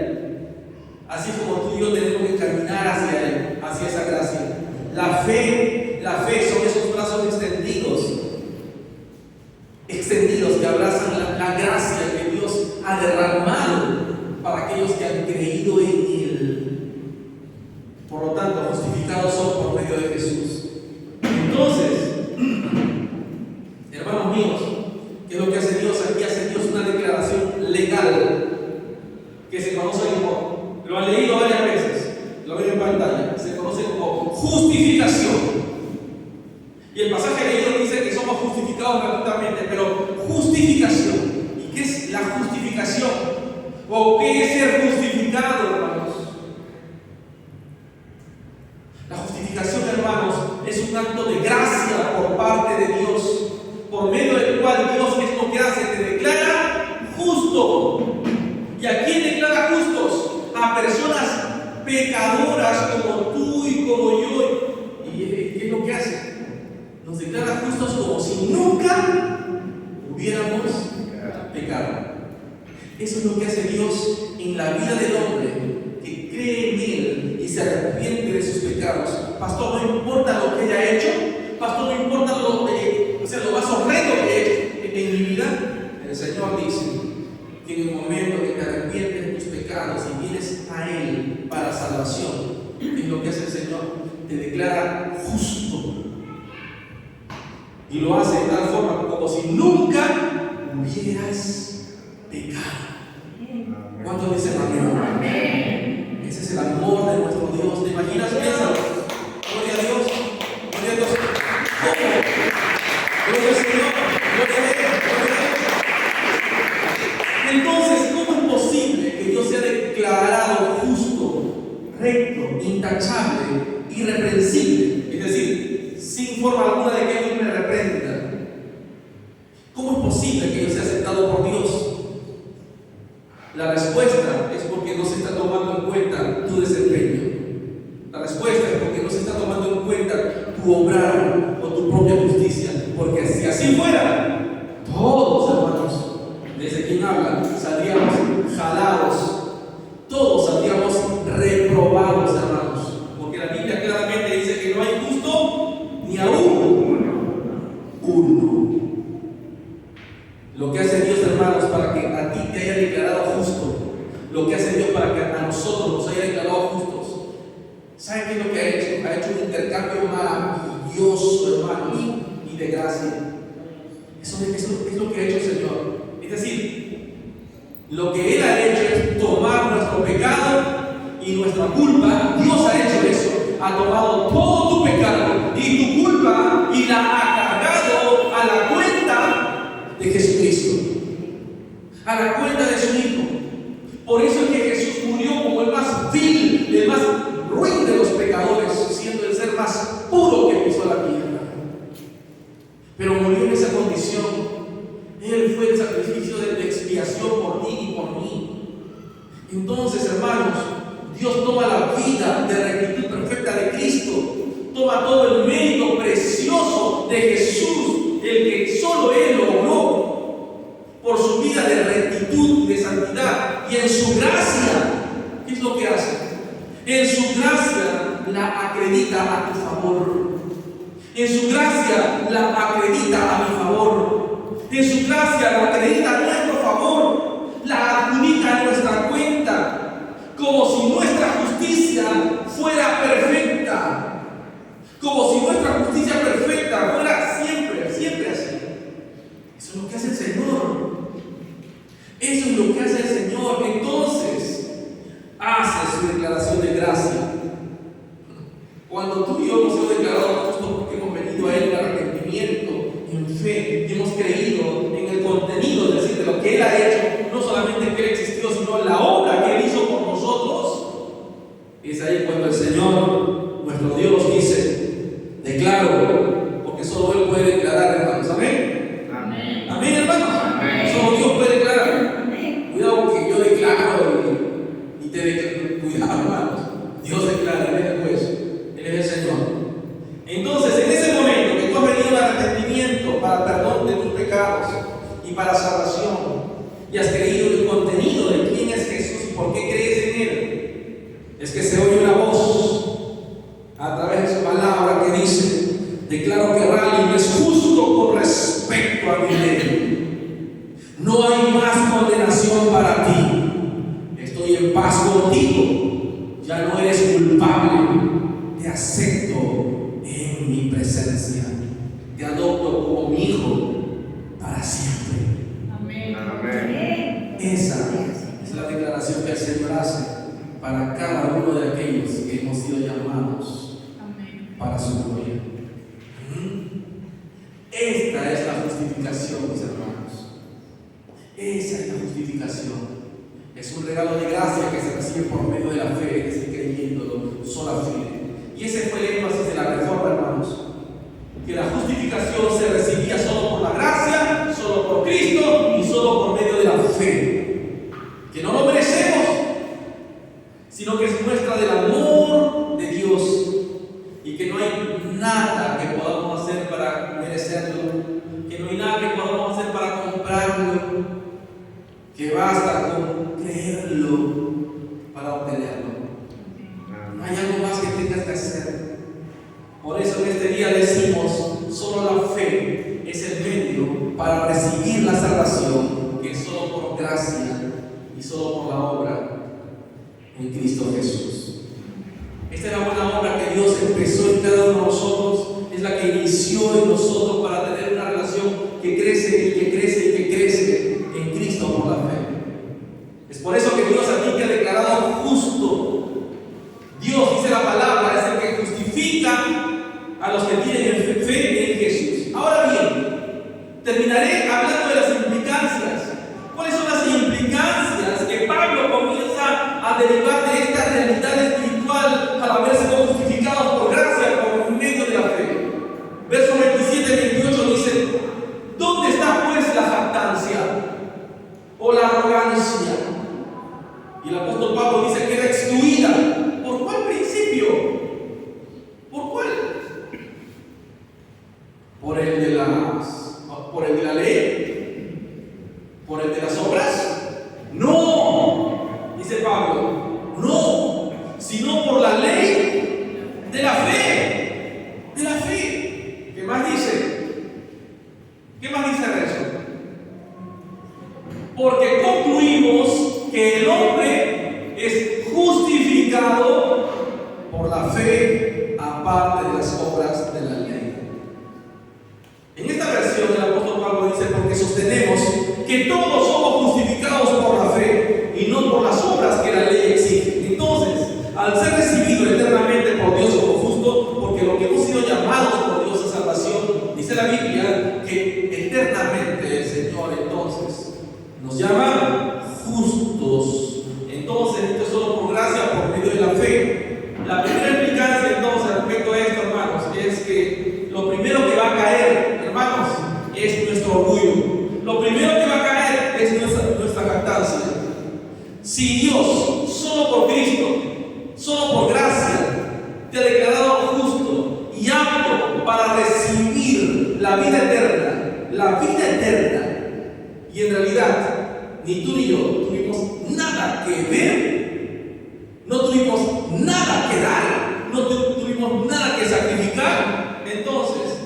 Así es como tú y yo tenemos que caminar hacia Él, hacia esa gracia. La fe son esos brazos extendidos que abrazan la gracia que Dios ha derramado para aquellos que han creído en Él. Por lo tanto, justificados son por medio de Jesús. Entonces, hermanos míos, ¿qué es lo que hace Dios? Aquí hace Dios una declaración legal que se conoce como, lo han leído varias veces, lo ven en pantalla, se conoce como justificación. Y el pasaje leído dice que somos justificados gratuitamente, pero justificación. ¿Y qué es la justificación? ¿O qué es ser justificado, hermanos? La justificación, hermanos, es un acto de gracia por parte de Dios, por medio del cual Dios, ¿qué es lo que hace? Te declara justo. ¿Y a quién declara justos? A personas pecadoras como tú y como yo. ¿Y qué es lo que hace? Nos declara justos como si nunca hubiéramos pecado. Eso es lo que hace Dios en la vida del hombre que cree en Él y se arrepiente de sus pecados. Pastor, no importa lo que haya hecho, pastor, no importa lo más horrendo que he hecho en mi vida, el Señor dice que en el momento que te arrepientes de tus pecados y vienes a Él para salvación, es lo que hace el Señor, te declara justo. Y lo hace de tal forma como si nunca hubieras pecado. ¿Cuántos dicen amén? Ese es el amor de nuestro Dios. ¿Te imaginas? Piénsalo. Gloria a Dios. Gloria a Dios. ¿Cómo? Gloria al Señor. Gloria a Él. Gloria a Él. Entonces, ¿cómo es posible que Dios sea declarado justo, recto, intachable, irreprensible? Es decir, sin forma alguna de que Él me reprenda. ¿Cómo es posible que yo sea aceptado por Dios? La respuesta es porque no se está tomando en cuenta tu desempeño. La respuesta es porque no se está tomando en cuenta tu obrar o tu propia justicia. Porque si así fuera, todos, hermanos, desde quien habla, saldríamos jalados. Todos saldríamos reprobados, hermanos. Porque la Biblia claramente dice que no hay justo ni aún uno. Lo que hace Dios, hermanos, para que a ti te haya declarado justo, lo que hace Dios para que a nosotros nos haya declarado justos, ¿saben qué es lo que ha hecho? Ha hecho un intercambio maravilloso, hermanos, y de gracia. Eso es lo que ha hecho el Señor. Es decir, lo que Él ha hecho es tomar nuestro pecado y nuestra culpa. Dios ha hecho eso. Ha tomado todo tu pecado y tu culpa y la ha cargado a la cuenta de Jesucristo, a la cuenta de su Hijo. Por eso es que Jesús murió como el más bendición. Él fue el sacrificio de expiación por ti y por mí. Entonces, hermanos, Dios toma la vida de rectitud perfecta de Cristo, toma todo el mérito precioso de Jesús, el que solo Él logró por su vida de rectitud y de santidad, y en su gracia, ¿qué es lo que hace? En su gracia la acredita a tu favor. En su gracia la acredita a mi favor. En su gracia la acredita a nuestro favor. La adjudica a nuestra cuenta. Como si nuestra justicia fuera perfecta. Como si nuestra justicia perfecta fuera siempre, siempre así. Eso es lo que hace el Señor. Eso es lo que hace el Señor. Entonces, hace su declaración de gracia. Cuando tú y yo hemos sido declarados justos porque hemos venido a Él en arrepentimiento, en fe, y hemos creído en el contenido, es decir, de lo que Él ha hecho, no solamente que Él existió, sino la obra que Él hizo por nosotros, es ahí cuando el Señor, nuestro Dios, dice: declaro, porque solo Él puede declarar, hermanos. Amén. Amén. Amén, hermanos. Amén. Solo Dios puede declarar. Cuidado que yo declaro y te declaro. Cuidado, hermanos. Dios declara, Él es el juez. Él es el Señor. Entonces, en ese momento que tú has venido al arrepentimiento para perdón de tus pecados y para salvación, y has creído en el contenido de quién es Jesús y por qué crees en Él, es que se oye una voz a través de su palabra que dice: declaro que Rally es justo con respecto a mi ley. No hay más condenación para ti. Estoy en paz contigo. Ya no eres culpable. Te acepto en mi presencia. Te adopto como mi hijo para siempre. Amén. Amén. Esa es la declaración que el Señor hace para cada uno de aquellos que hemos sido llamados Amén. para su gloria. Esta es la justificación, mis hermanos. Esa es la justificación. Es un regalo de gracia que se recibe por medio de la fe, es decir, creyéndolo, sola fe. Y ese fue el énfasis de la reforma, hermanos. Que la justificación se recibía solo por la gracia, solo por Cristo y solo por medio de la fe. Que no lo merecemos, sino que es muestra del amor de Dios. Y que no hay nada que podamos hacer para merecerlo. Que no hay nada que podamos hacer para comprarlo. Que basta con creerlo para obtenerlo. No hay algo más que tengas que hacer. Por eso en este día decimos: solo la fe es el medio para recibir la salvación, que es solo por gracia y solo por la obra en Cristo Jesús. Esta es la buena obra que Dios empezó en cada uno de nosotros, es la que inició en nosotros para tener una relación que crece y que crece y que crece en Cristo por la fe. Es por eso que Dios a ti te ha declarado justo. Dios, dice la palabra, es el que justifica a los que tienen fe en Jesús. Ahora bien, terminaré hablando de las implicancias. ¿Cuáles son las implicancias que Pablo comienza a derivar de esta realidad espiritual al haber sido justificados por gracia por medio de la fe? Verso 27-28 dice: ¿dónde está pues la jactancia o la arrogancia? Y el apóstol Pablo dice que era excluida. ¿Por cuál principio? ¿Por cuál? ¿Por el de la ley? ¿Por el de las obras? No, dice Pablo, no, sino por la ley de la fe. De la fe. ¿Qué más dice? ¿Qué más dice eso? Porque concluimos que el hombre es justificado por la fe aparte de las obras de la ley. En esta versión el apóstol Pablo dice: porque sostenemos que todos somos justificados por la fe y no por las obras que la ley exige. Entonces, al ser recibido eternamente por Dios como justo, porque lo que hemos sido llamados por Dios a salvación, dice la Biblia que eternamente el Señor entonces nos llama justos. Entonces, esto es solo por gracia, por medio de la fe. La primera implicancia entonces respecto a esto, hermanos, es que lo primero que va a caer, hermanos, es nuestro orgullo. Lo primero que va a caer es nuestra jactancia. Si Dios, solo por Cristo, solo por gracia, te ha declarado justo y apto para recibir la vida eterna, y en realidad ni tú ni yo tuvimos nada que ver, no tuvimos nada que dar, no tuvimos nada que sacrificar, entonces,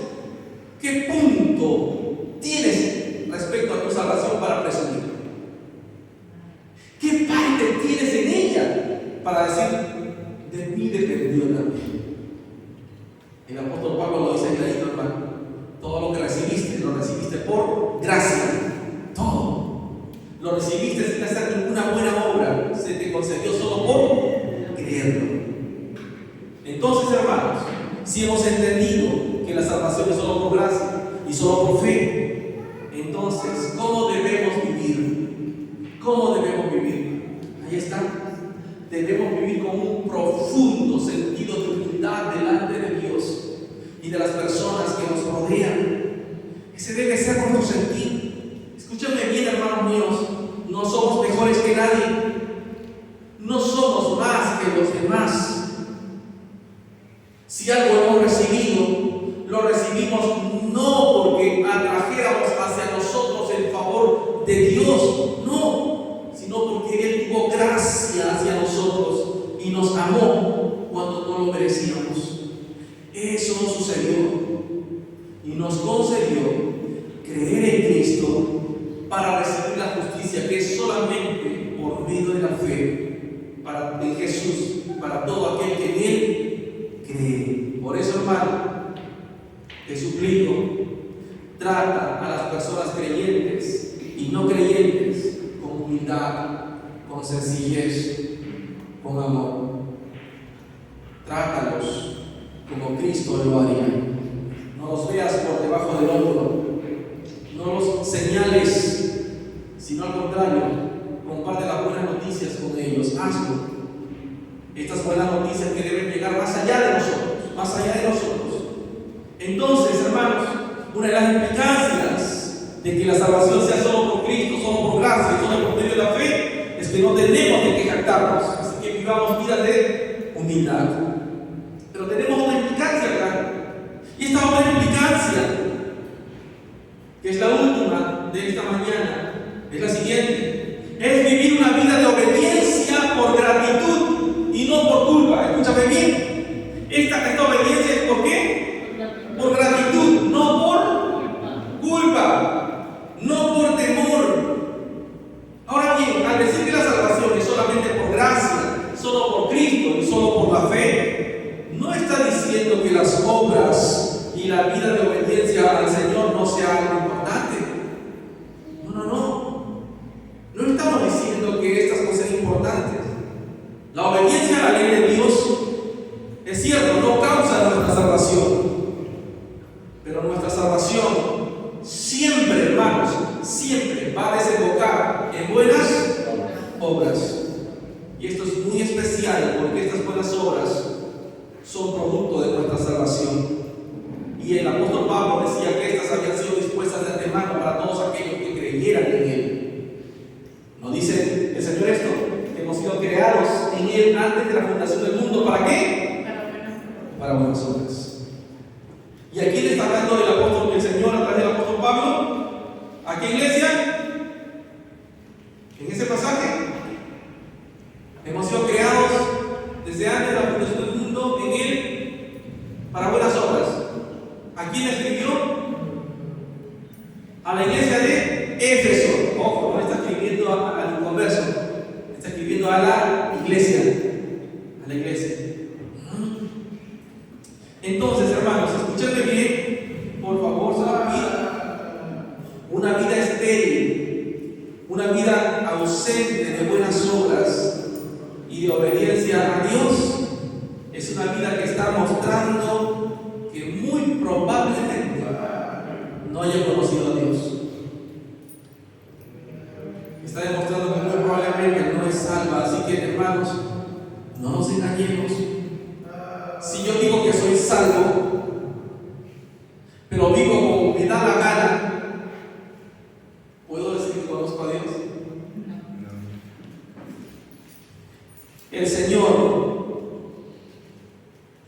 ¿qué punto tienes respecto a tu salvación para presumir? ¿Qué parte tienes en ella para decir, de mí dependió también? El apóstol Pablo lo dice clarito, hermano. Todo lo que recibiste, lo recibiste por gracia. Todo. Lo recibiste sin hacer ninguna buena obra. Se te concedió solo por creerlo. Entonces, hermanos, si hemos entendido que la salvación es solo por gracia y solo por fe, entonces, ¿cómo debemos vivir? ¿Cómo debemos vivir? Ahí está. Debemos vivir con un profundo sentido de humildad delante de Dios y de las personas que nos rodean. Ese debe ser nuestro sentir. Escúchame bien, hermanos míos, no somos mejores que nadie, no somos más que los demás. Si algo hemos recibido, lo recibimos no porque atrajéramos hacia nosotros el favor de Dios, no, sino porque Él tuvo gracia hacia nosotros y nos amó cuando no lo merecíamos. Eso nos sucedió y nos concedió creer en Cristo para recibir la justicia que es solamente por medio de la fe en Jesús, para todo aquel que en Él cree. Por eso, hermano, te suplico, trata a las personas creyentes y no creyentes con humildad, con sencillez, con amor. Trátalos como Cristo lo haría. No los veas por debajo del hombro, no los señales, sino al contrario, comparte las buenas noticias con ellos, hazlo. Estas buenas noticias que deben llegar más allá de nosotros. Entonces, hermanos, una de las implicancias de que la salvación sea solo por Cristo, solo por gracia, solo por medio de la fe, es que no tenemos de qué jactarnos, así que vivamos vidas de humildad. Pero tenemos una implicancia acá, y esta otra implicancia, que es la última de esta mañana, es la siguiente: es vivir una vida de obediencia por gratitud y no por culpa. Escúchame bien, esta obediencia es ¿por qué? Por gratitud, no por culpa, no por temor. Ahora bien, al decir que la salvación es solamente por gracia, solo por Cristo y solo por la fe, no está diciendo que las obras y la vida de obediencia al Señor no sea algo importante. No estamos diciendo que estas cosas son importantes. La obediencia a la ley de Dios, es cierto, no causa nuestra salvación, pero nuestra salvación siempre, hermanos, siempre va a desembocar en buenas obras. Y esto es muy especial porque estas buenas obras son producto de nuestra salvación. Y el apóstol Pablo decía que estas habían sido dispuestas de antemano para todos aquellos que creyeran en Él. ¿No dice el Señor esto? Que hemos sido creados en Él antes de la fundación del mundo. ¿Para qué? Para buenas obras. ¿Y a quién está hablando el Señor a través del apóstol Pablo? ¿A qué iglesia? En ese pasaje hemos sido creados desde antes de la fundación del mundo en Él para buenas obras. ¿A quién escribió? A la iglesia de Éfeso. Ojo, no está escribiendo al inconverso, está escribiendo a la iglesia. A la iglesia. Entonces, hermanos, escúchame bien, por favor, se lo pido. Una vida estéril, una vida ausente de buenas obras y de obediencia a Dios, es una vida que está mostrando que muy probablemente no haya conocido a Dios. Está demostrando que muy probablemente no es salva. Así que, hermanos, no nos engañemos. Si yo digo que soy salvo, pero vivo como me da la gana, el Señor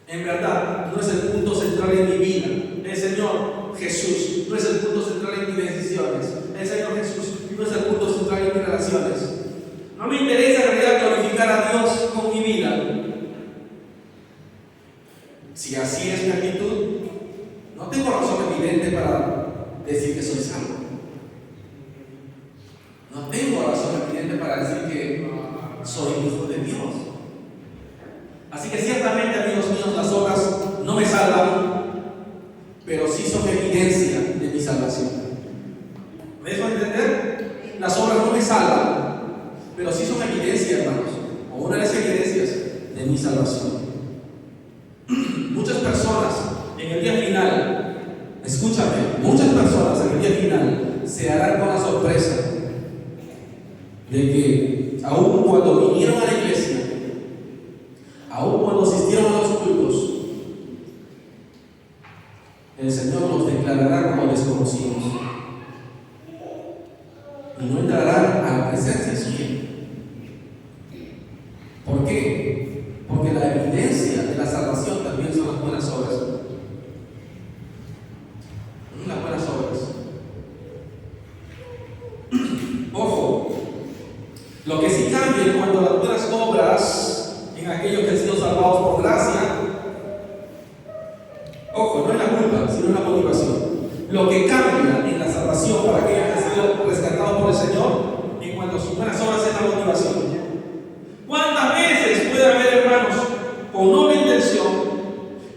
en verdad no es el punto central en mi vida. El Señor Jesús no es el punto central en mis decisiones. El Señor Jesús no es el punto central en mis relaciones. No me interesa en realidad glorificar a Dios con mi vida. Si así es mi actitud, no tengo razón evidente para decir que soy salvo. No tengo razón evidente para decir que soy hijo de Dios. Así que ciertamente, amigos míos, las obras no me salvan, pero sí son evidencia de mi salvación. ¿Me dejo entender? Las obras no me salvan, pero sí son evidencia, hermanos, o una de las evidencias de mi salvación. Muchas personas en el día final, escúchame, muchas personas en el día final se harán con la sorpresa de que aún cuando vinieron a la iglesia, aún cuando asistieron a los cultos, el Señor los declarará como desconocidos y no entrarán a la presencia suya. ¿Por qué? Porque la evidencia de la salvación también son las buenas obras. Las buenas obras. Ojo, lo que sí cambia en cuanto a las buenas obras en aquellos que han sido salvados por gracia, ojo, no es la culpa, sino la motivación. Lo que cambia en la salvación para aquellos que han sido rescatados por el Señor, en cuanto a sus buenas obras, es la motivación. ¿Cuántas veces puede haber hermanos con noble intención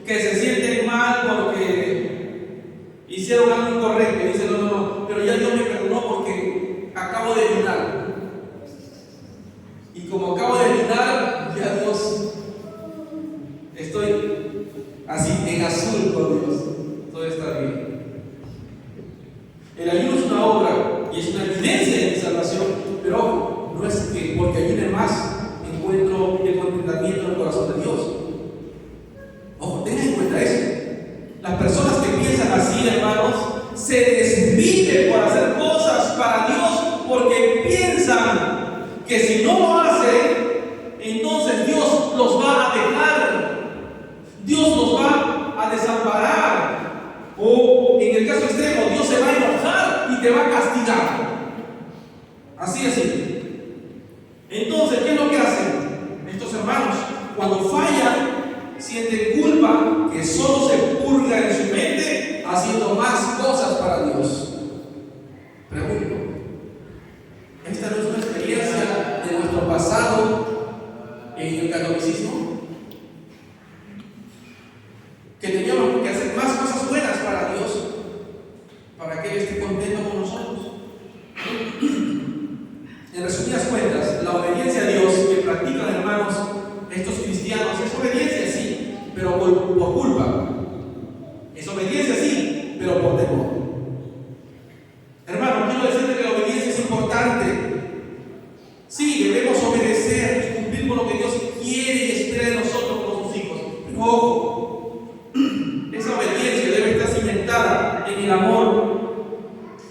que se sienten mal porque hicieron algo incorrecto y dicen, no, pero ya Dios me perdonó porque acabo de ayunar? Y como acabo de ayunar, ya Dios, estoy así en azul con Dios, todo está bien. El ayuno es una obra y es una evidencia de mi salvación, pero ojo, no es que porque ayune más encuentro el contentamiento en el corazón de Dios. Ojo, tengan en cuenta eso. Las personas que piensan así, hermanos, se desviven por hacer cosas para Dios porque piensan que si no lo hacen, entonces Dios los va a dejar, Dios los va a desamparar, o en el caso extremo, Dios se va a enojar y te va a castigar. Así. Entonces, ¿qué es lo que hacen estos hermanos? Cuando fallan, sienten culpa que solo se purga en su mente haciendo más cosas para Dios. Pregunto, ¿esta no es una experiencia de nuestro pasado en el catolicismo? Que teníamos que hacer más cosas buenas para Dios, para que Él esté contento con nosotros. En resumidas cuentas, la obediencia a Dios que practican, hermanos, estos cristianos, es obediencia sí, pero por culpa. Es obediencia sí, pero por temor. Hermano, quiero decirte que la obediencia es importante. Sí, debemos obedecer y cumplir con lo que Dios quiere y espera de nosotros como sus hijos. Pero ojo, esa obediencia debe estar cimentada en el amor.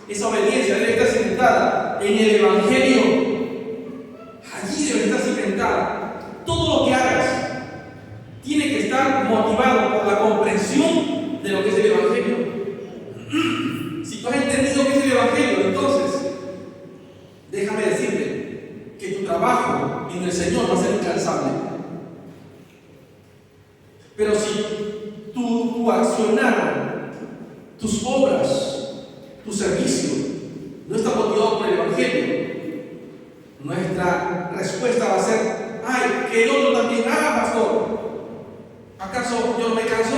Esa obediencia debe estar cimentada en el Evangelio. Allí debe estar cimentada. Todo lo que hagas tiene que estar motivado por la comprensión de lo que es el Evangelio. Si tú has entendido qué es el Evangelio, entonces déjame decirte que tu trabajo en el Señor va a ser incansable. Pero si tu accionar, tus obras, tu servicio no está motivado por el Evangelio, nuestra respuesta va a ser: ay, que el otro también haga, pastor. ¿Acaso yo no me canso?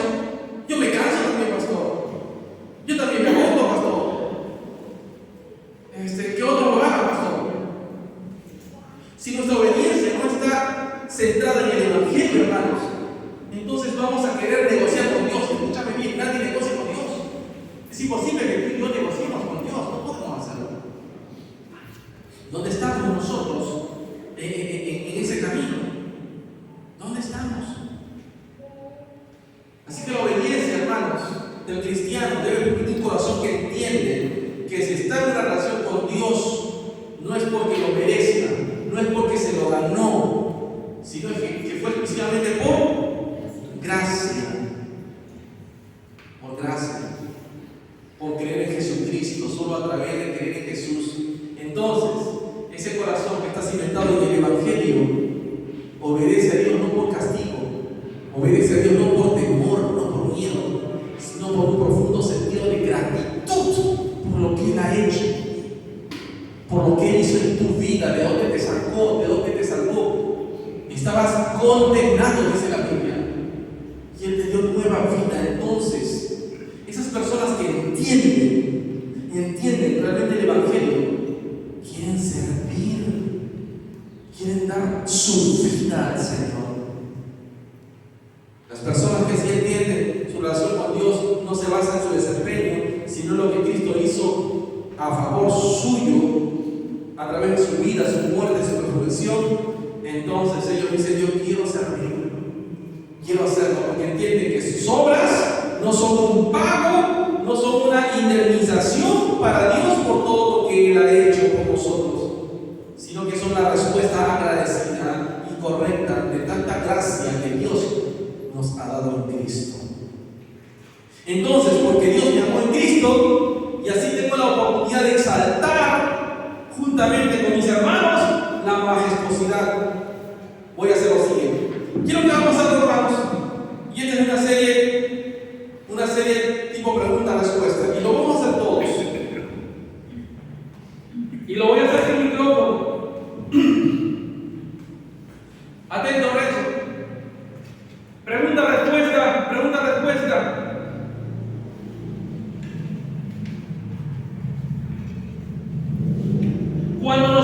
Yo me canso también, pastor. Yo también me agobio, pastor. Que otro lo haga, pastor. Si nuestra obediencia no está centrada en el Evangelio, hermanos, entonces vamos a querer negociar con Dios. Escúchame bien, nadie negocia con Dios. Es imposible que tú y yo negociemos con Dios, no podemos hacerlo. ¿Dónde estamos nosotros en ese camino? ¿Dónde estamos? Así que la obediencia, hermanos, del cristiano debe permitir un corazón que entiende que si está en una relación con Dios, no es porque lo merezca, no es porque se lo ganó, sino que fue exclusivamente por gracia. Por gracia. Por creer en Jesucristo, solo a través de creer en Jesús. Entonces, ese corazón que está cimentado en el Evangelio obedece a Dios no por castigo, obedece a Dios no por temor, no por miedo, sino por un profundo sentido de gratitud por lo que Él ha hecho, por lo que Él hizo en tu vida, de dónde te sacó, de dónde te salvó. Estabas condenado, dice la Biblia, y Él te dio nueva vida. Entonces, esas personas que entienden realmente el Evangelio, quieren servir, quieren dar su vida al Señor. Las personas que sí entienden su relación con Dios no se basa en su desempeño, sino en lo que Cristo hizo a favor suyo, a través de su vida, su muerte, su resurrección. Entonces ellos dicen: yo quiero servir, quiero hacerlo, porque entienden que sus obras no son un pago, no son una indemnización para Dios por todo lo que Él ha hecho por nosotros, sino que son la respuesta agradecida y correcta de tanta gracia que Dios nos ha dado en Cristo. Entonces, porque Dios me amó en Cristo, y así tengo la oportunidad de exaltar juntamente con mis hermanos la majestuosidad, voy a hacer lo siguiente. Quiero que vamos a hermanos, y esta es una serie tipo pregunta-respuesta, y lo vamos a hacer todos. Y lo voy a hacer sin micrófono. Atento, Recho. Pregunta-respuesta, pregunta-respuesta. Cuando